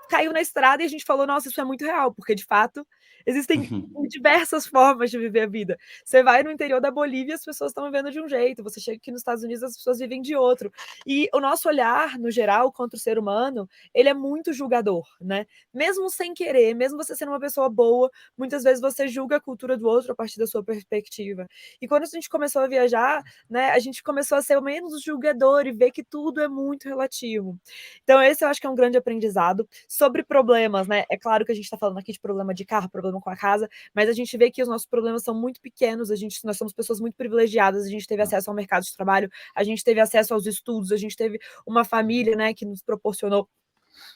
caiu na estrada e a gente falou, nossa, isso é muito real, porque de fato existem diversas formas de viver a vida. Você vai no interior da Bolívia, as pessoas estão vivendo de um jeito, você chega aqui nos Estados Unidos, as pessoas vivem de outro. E o nosso olhar, no geral, contra o ser humano, ele é muito julgador, né? Mesmo sem querer, mesmo você sendo uma pessoa boa, muitas vezes você julga a cultura do outro a partir da sua perspectiva. E quando a gente começou a viajar, né, a gente começou a ser menos julgador e ver que tudo é muito relativo. Então esse eu acho que é um grande aprendizado. Sobre problemas, né? É claro que a gente está falando aqui de problema de carro, problema com a casa, mas a gente vê que os nossos problemas são muito pequenos, nós somos pessoas muito privilegiadas, a gente teve acesso ao mercado de trabalho, a gente teve acesso aos estudos, a gente teve uma família, né, que nos proporcionou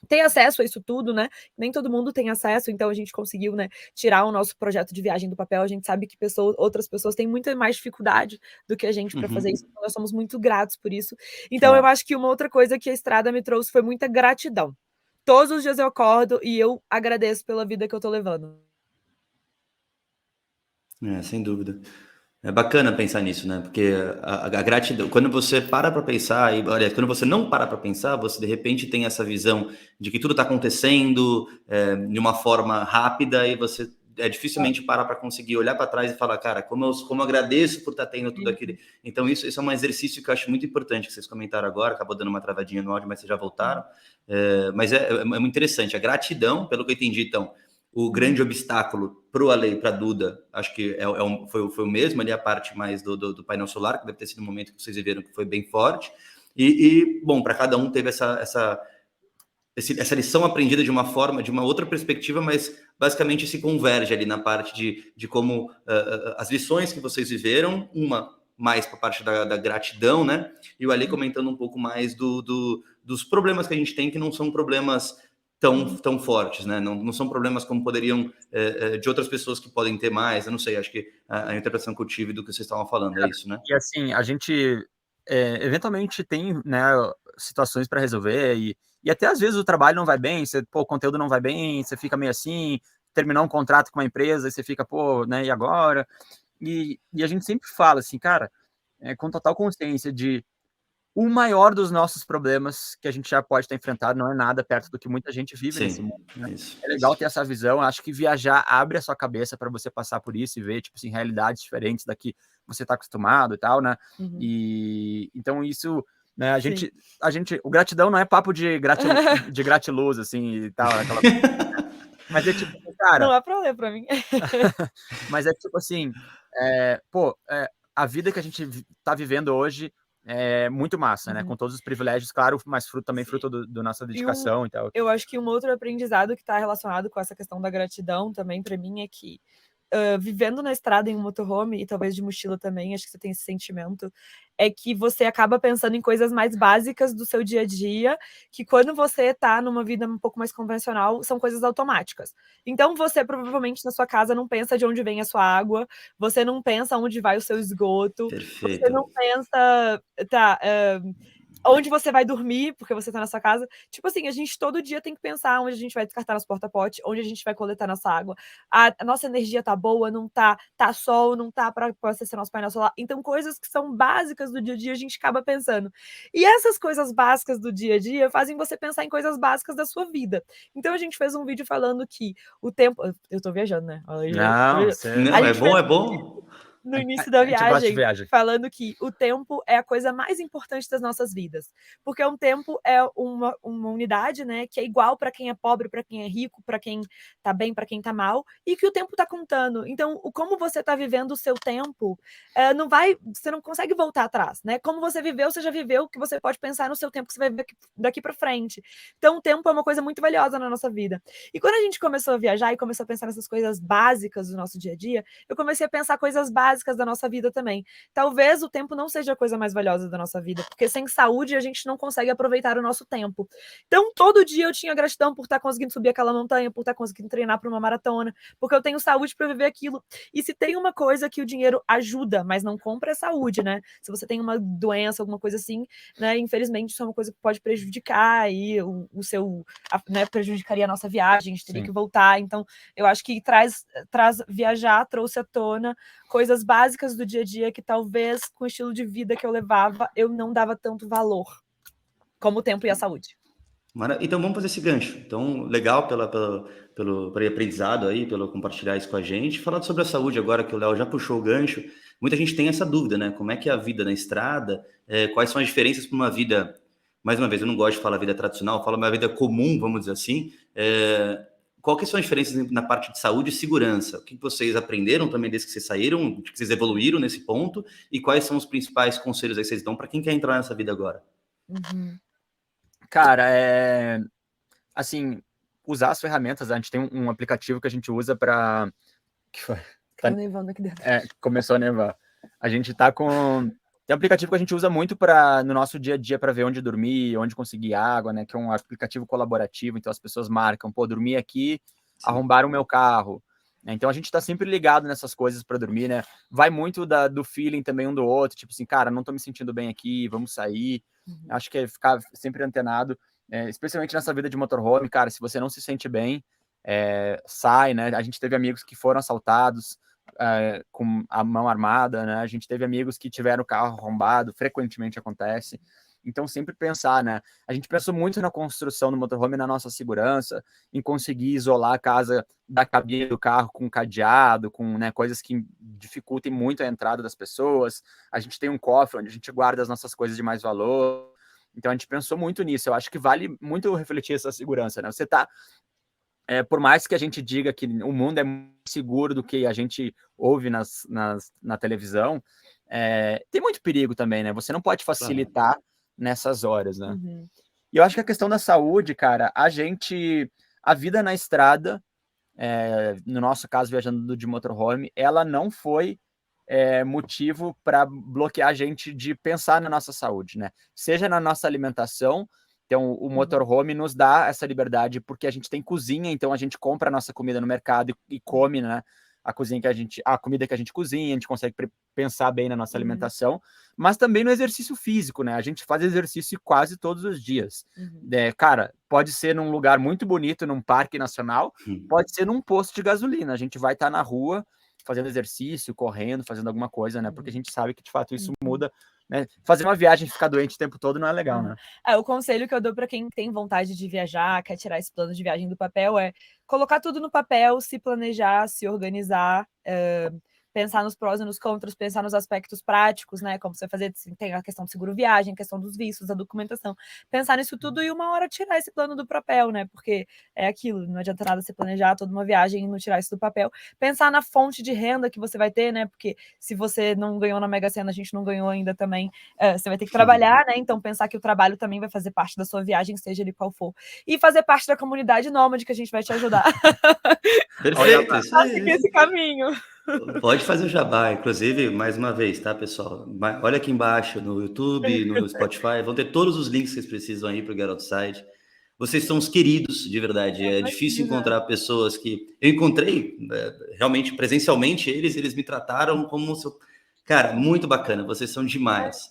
ter acesso a isso tudo, né? Nem todo mundo tem acesso, então a gente conseguiu, né, tirar o nosso projeto de viagem do papel. A gente sabe que outras pessoas têm muita mais dificuldade do que a gente para fazer isso, então nós somos muito gratos por isso. Então eu acho que uma outra coisa que a estrada me trouxe foi muita gratidão. Todos os dias eu acordo e eu agradeço pela vida que eu tô levando. Sem dúvida. É bacana pensar nisso, né? Porque a gratidão, quando você para pensar, olha, quando você não para pensar, você de repente tem essa visão de que tudo está acontecendo de uma forma rápida e você dificilmente para conseguir olhar para trás e falar, cara, como eu agradeço por estar tendo tudo aquilo. Então isso é um exercício que eu acho muito importante, que vocês comentaram agora, acabou dando uma travadinha no áudio, mas vocês já voltaram. Mas é muito interessante. A gratidão, pelo que eu entendi, então, o grande obstáculo para o Ale e para a Duda, acho que foi o mesmo ali, a parte mais do painel solar, que deve ter sido um momento que vocês viveram que foi bem forte. Bom, para cada um teve essa essa lição aprendida de uma forma, de uma outra perspectiva, mas basicamente se converge ali na parte de como as lições que vocês viveram, uma mais para a parte da gratidão, né? E o Ali comentando um pouco mais dos problemas que a gente tem, que não são problemas tão fortes, né? Não são problemas como poderiam de outras pessoas que podem ter mais. Eu não sei, acho que a interpretação que eu tive do que vocês estavam falando é isso, né? E assim, a gente eventualmente tem, né, situações para resolver e até às vezes o trabalho não vai bem, o conteúdo não vai bem, você fica meio assim, terminar um contrato com uma empresa e você fica, pô, né, e agora? E a gente sempre fala assim, cara, com total consciência de o maior dos nossos problemas que a gente já pode ter enfrentado não é nada perto do que muita gente vive nesse mundo, né? É legal ter essa visão. Acho que viajar abre a sua cabeça para você passar por isso e ver, tipo assim, realidades diferentes da que você está acostumado e tal, né? E então isso, né, a gente, o gratidão não é papo de gratiluz, assim, e tal, aquela mas é tipo, cara... Não há problema para mim. Mas é tipo assim, a vida que a gente tá vivendo hoje é muito massa, né? Com todos os privilégios, claro, mas também fruto da nossa dedicação e tal. Eu acho que um outro aprendizado que está relacionado com essa questão da gratidão também, para mim, é que vivendo na estrada em um motorhome, e talvez de mochila também, acho que você tem esse sentimento, é que você acaba pensando em coisas mais básicas do seu dia a dia, que quando você está numa vida um pouco mais convencional, são coisas automáticas. Então, você provavelmente na sua casa não pensa de onde vem a sua água, você não pensa onde vai o seu esgoto, Perfeito. você não pensa... onde você vai dormir, porque você tá na sua casa. Tipo assim, a gente todo dia tem que pensar onde a gente vai descartar nosso porta-pote, onde a gente vai coletar nossa água. A nossa energia tá boa, não tá? Tá sol, não tá para acessar nosso painel solar. Então, coisas que são básicas do dia a dia, a gente acaba pensando. E essas coisas básicas do dia a dia fazem você pensar em coisas básicas da sua vida. Então, a gente fez um vídeo falando que o tempo... Eu tô viajando, né? Não, é bom. No início da viagem, falando que o tempo é a coisa mais importante das nossas vidas, porque o tempo é uma unidade, né, que é igual para quem é pobre, para quem é rico, para quem tá bem, para quem tá mal, e que o tempo tá contando. Então, como você tá vivendo o seu tempo, você não consegue voltar atrás, né? Como você viveu, você já viveu, que você pode pensar no seu tempo que você vai viver daqui para frente. Então, o tempo é uma coisa muito valiosa na nossa vida. E quando a gente começou a viajar e começou a pensar nessas coisas básicas do nosso dia a dia, eu comecei a pensar coisas básicas da nossa vida também. Talvez o tempo não seja a coisa mais valiosa da nossa vida, porque sem saúde a gente não consegue aproveitar o nosso tempo. Então, todo dia eu tinha gratidão por estar conseguindo subir aquela montanha, por estar conseguindo treinar para uma maratona, porque eu tenho saúde para viver aquilo. E se tem uma coisa que o dinheiro ajuda, mas não compra, é saúde, né? Se você tem uma doença, alguma coisa assim, né? Infelizmente, isso é uma coisa que pode prejudicar aí né? Prejudicaria a nossa viagem, a gente teria que voltar. Então, eu acho que viajar trouxe à tona coisas básicas do dia a dia que talvez com o estilo de vida que eu levava, eu não dava tanto valor, como o tempo e a saúde. Então vamos fazer esse gancho. Então, legal pelo aprendizado aí, pelo compartilhar isso com a gente. Falar sobre a saúde agora, que o Léo já puxou o gancho. Muita gente tem essa dúvida, né? Como é que é a vida na estrada? Quais são as diferenças para uma vida... Mais uma vez, eu não gosto de falar vida tradicional, eu falo uma vida comum, vamos dizer assim. Quais são as diferenças na parte de saúde e segurança? O que vocês aprenderam também desde que vocês saíram, que vocês evoluíram nesse ponto? E quais são os principais conselhos aí que vocês dão para quem quer entrar nessa vida agora? Cara, assim, usar as ferramentas. A gente tem um aplicativo que a gente usa para... Tá nevando aqui dentro. Começou a nevar. A gente tá com... Tem um aplicativo que a gente usa muito no nosso dia a dia para ver onde dormir, onde conseguir água, né? Que é um aplicativo colaborativo, então as pessoas marcam, dormi aqui, arrombaram o meu carro. Então a gente tá sempre ligado nessas coisas para dormir, né? Vai muito do feeling também um do outro, tipo assim, cara, não tô me sentindo bem aqui, vamos sair. Acho que é ficar sempre antenado, especialmente nessa vida de motorhome, cara, se você não se sente bem, sai, né? A gente teve amigos que foram assaltados, com a mão armada, né? A gente teve amigos que tiveram o carro arrombado, frequentemente acontece. Então, sempre pensar, né? A gente pensou muito na construção do motorhome, na nossa segurança, em conseguir isolar a casa da cabine do carro com cadeado, com, né, coisas que dificultem muito a entrada das pessoas. A gente tem um cofre onde a gente guarda as nossas coisas de mais valor. Então, a gente pensou muito nisso. Eu acho que vale muito refletir essa segurança, né? Você tá... por mais que a gente diga que o mundo é mais seguro do que a gente ouve na televisão, tem muito perigo também, né? Você não pode facilitar nessas horas, né? E eu acho que a questão da saúde, cara, a vida na estrada, no nosso caso, viajando de motorhome, ela não foi motivo para bloquear a gente de pensar na nossa saúde, né? Seja na nossa alimentação, então o motorhome nos dá essa liberdade porque a gente tem cozinha, então a gente compra a nossa comida no mercado e come, né? A comida que a gente cozinha, a gente consegue pensar bem na nossa alimentação, mas também no exercício físico, né? A gente faz exercício quase todos os dias. Cara, pode ser num lugar muito bonito, num parque nacional, pode ser num posto de gasolina. A gente vai estar na rua fazendo exercício, correndo, fazendo alguma coisa, né? Porque a gente sabe que, de fato, isso muda, né? Fazer uma viagem e ficar doente o tempo todo não é legal, né? O conselho que eu dou para quem tem vontade de viajar, quer tirar esse plano de viagem do papel, é colocar tudo no papel, se planejar, se organizar, pensar nos prós e nos contras, pensar nos aspectos práticos, né? Como você fazer, tem a questão do seguro viagem, a questão dos vistos, a documentação. Pensar nisso tudo e uma hora tirar esse plano do papel, né? Porque é aquilo, não adianta nada você planejar toda uma viagem e não tirar isso do papel. Pensar na fonte de renda que você vai ter, né? Porque se você não ganhou na Mega Sena, a gente não ganhou ainda também, você vai ter que trabalhar, né? Então pensar que o trabalho também vai fazer parte da sua viagem, seja ele qual for. E fazer parte da comunidade nômade que a gente vai te ajudar. Perfeito, isso aí. Seguir esse caminho. Pode fazer o jabá, inclusive, mais uma vez, tá, pessoal? Olha aqui embaixo, no YouTube, no Spotify, vão ter todos os links que vocês precisam aí para o Get Outside. Vocês são os queridos, de verdade. É difícil encontrar pessoas que... Eu encontrei, realmente, presencialmente, eles me trataram como... Cara, muito bacana, vocês são demais.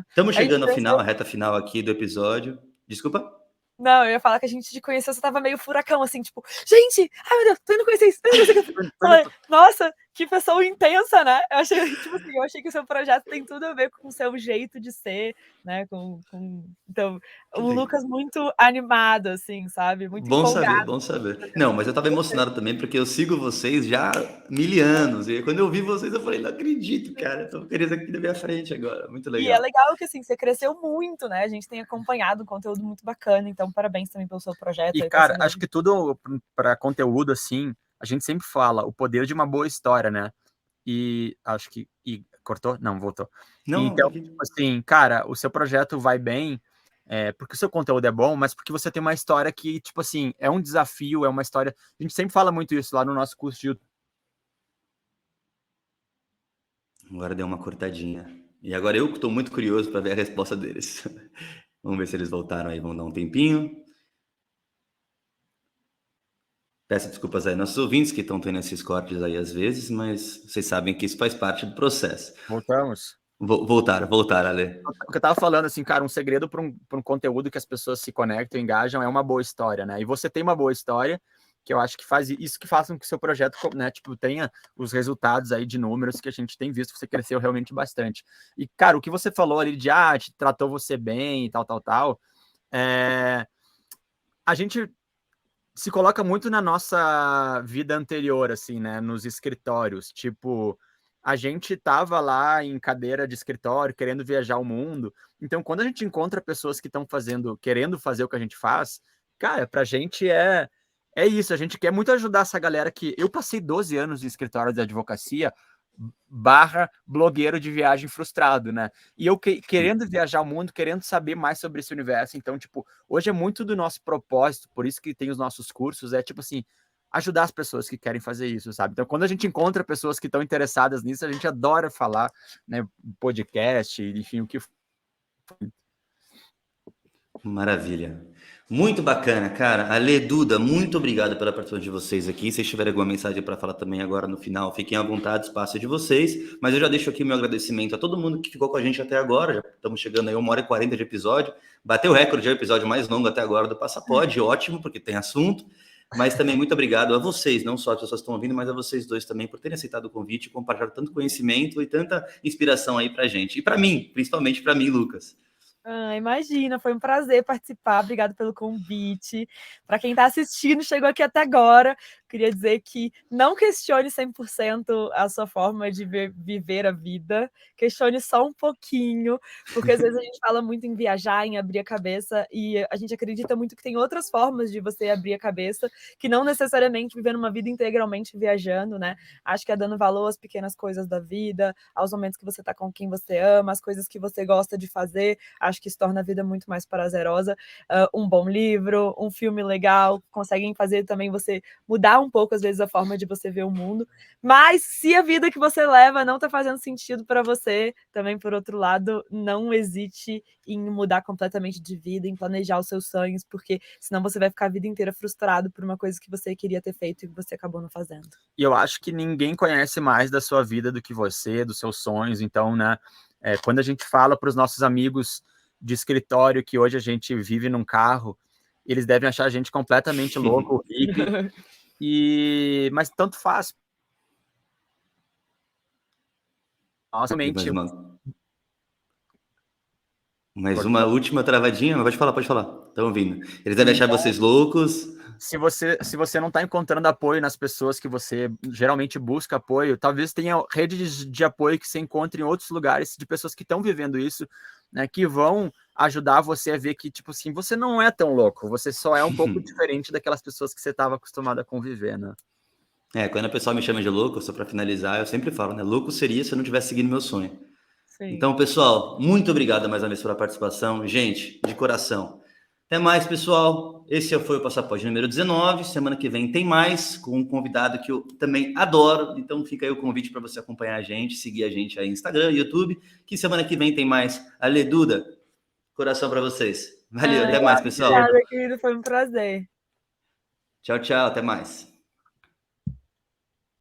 Estamos chegando ao final, a reta final aqui do episódio. Desculpa? Não, eu ia falar que a gente te conheceu, você tava meio furacão, assim, tipo, gente, ai meu Deus, tô indo conhecer isso. Falei, nossa, que pessoa intensa, né? Eu achei que o seu projeto tem tudo a ver com o seu jeito de ser, né? Então, o Lucas muito animado, assim, sabe? Muito empolgado. Bom saber. Não, mas eu tava emocionado também, porque eu sigo vocês já há 1000 anos. E quando eu vi vocês, eu falei, não acredito, cara. Tô querendo aqui na minha frente agora. Muito legal. E é legal que, assim, você cresceu muito, né? A gente tem acompanhado um conteúdo muito bacana. Então, parabéns também pelo seu projeto. E, cara, acho que tudo para conteúdo, assim, a gente sempre fala o poder de uma boa história, né? E acho que... cortou? Não, voltou. Não, então, tipo assim, cara, o seu projeto vai bem porque o seu conteúdo é bom, mas porque você tem uma história que, tipo assim, é um desafio, é uma história... A gente sempre fala muito isso lá no nosso curso de YouTube. Agora deu uma cortadinha. E agora eu que estou muito curioso para ver a resposta deles. Vamos ver se eles voltaram aí, vão dar um tempinho. Peço desculpas aí nossos ouvintes que estão tendo esses cortes aí às vezes, mas vocês sabem que isso faz parte do processo. Voltamos. Voltaram, Ale. O que eu tava falando, assim, cara, um segredo para um conteúdo que as pessoas se conectam, engajam, é uma boa história, né? E você tem uma boa história, que eu acho que faz isso que faça com que o seu projeto, né, tipo, tenha os resultados aí de números que a gente tem visto, você cresceu realmente bastante. E, cara, o que você falou ali de, tratou você bem e tal, a gente se coloca muito na nossa vida anterior, assim, né, nos escritórios, tipo... A gente tava lá em cadeira de escritório, querendo viajar o mundo. Então, quando a gente encontra pessoas que estão querendo fazer o que a gente faz, cara, pra gente é isso. A gente quer muito ajudar essa galera que... Eu passei 12 anos em escritório de advocacia / blogueiro de viagem frustrado, né? E eu querendo viajar o mundo, querendo saber mais sobre esse universo. Então, tipo, hoje é muito do nosso propósito, por isso que tem os nossos cursos, tipo assim, ajudar as pessoas que querem fazer isso, sabe? Então, quando a gente encontra pessoas que estão interessadas nisso, a gente adora falar, né? Podcast, enfim, o que for. Maravilha. Muito bacana, cara. Ale, Duda, muito obrigado pela participação de vocês aqui. Se tiverem alguma mensagem para falar também agora no final, fiquem à vontade, espaço é de vocês. Mas eu já deixo aqui meu agradecimento a todo mundo que ficou com a gente até agora. Já estamos chegando aí 1h40 de episódio. Bateu o recorde, é o episódio mais longo até agora do Passapod. Ótimo, porque tem assunto. Mas também muito obrigado a vocês, não só as pessoas que estão ouvindo, mas a vocês dois também por terem aceitado o convite, compartilhado tanto conhecimento e tanta inspiração aí pra gente. E para mim, principalmente para mim, Lucas. Imagina, foi um prazer participar, obrigado pelo convite. Para quem está assistindo, chegou aqui até agora, queria dizer que não questione 100% a sua forma de viver a vida, questione só um pouquinho, porque às vezes a gente fala muito em viajar, em abrir a cabeça, e a gente acredita muito que tem outras formas de você abrir a cabeça, que não necessariamente vivendo uma vida integralmente viajando, né? Acho que é dando valor às pequenas coisas da vida, aos momentos que você está com quem você ama, as coisas que você gosta de fazer. Acho que isso torna a vida muito mais prazerosa. Um bom livro, um filme legal, conseguem fazer também você mudar um pouco, às vezes, a forma de você ver o mundo. Mas se a vida que você leva não está fazendo sentido para você, também, por outro lado, não hesite em mudar completamente de vida, em planejar os seus sonhos, porque senão você vai ficar a vida inteira frustrado por uma coisa que você queria ter feito e que você acabou não fazendo. E eu acho que ninguém conhece mais da sua vida do que você, dos seus sonhos. Então, né, quando a gente fala para os nossos amigos de escritório que hoje a gente vive num carro, eles devem achar a gente completamente louco, hippie, mas tanto faz. Nossa, mente. Mais uma última travadinha, mas pode falar. Estão ouvindo. Eles devem achar vocês loucos. Se você não está encontrando apoio nas pessoas que você geralmente busca apoio, talvez tenha redes de apoio que você encontre em outros lugares de pessoas que estão vivendo isso, né, que vão ajudar você a ver que, tipo assim, você não é tão louco, você só é um pouco diferente daquelas pessoas que você estava acostumado a conviver, né? Quando a pessoa me chama de louco, só para finalizar, eu sempre falo, né? Louco seria se eu não tivesse seguindo meu sonho. Sim. Então, pessoal, muito obrigado mais uma vez pela participação. Gente, de coração. Até mais, pessoal. Esse foi o Passaporte número 19. Semana que vem tem mais, com um convidado que eu também adoro. Então, fica aí o convite para você acompanhar a gente, seguir a gente aí no Instagram, YouTube, que semana que vem tem mais. Ale, Duda, coração para vocês. Valeu, até mais, pessoal. Obrigada, querido. Foi um prazer. Tchau, tchau. Até mais.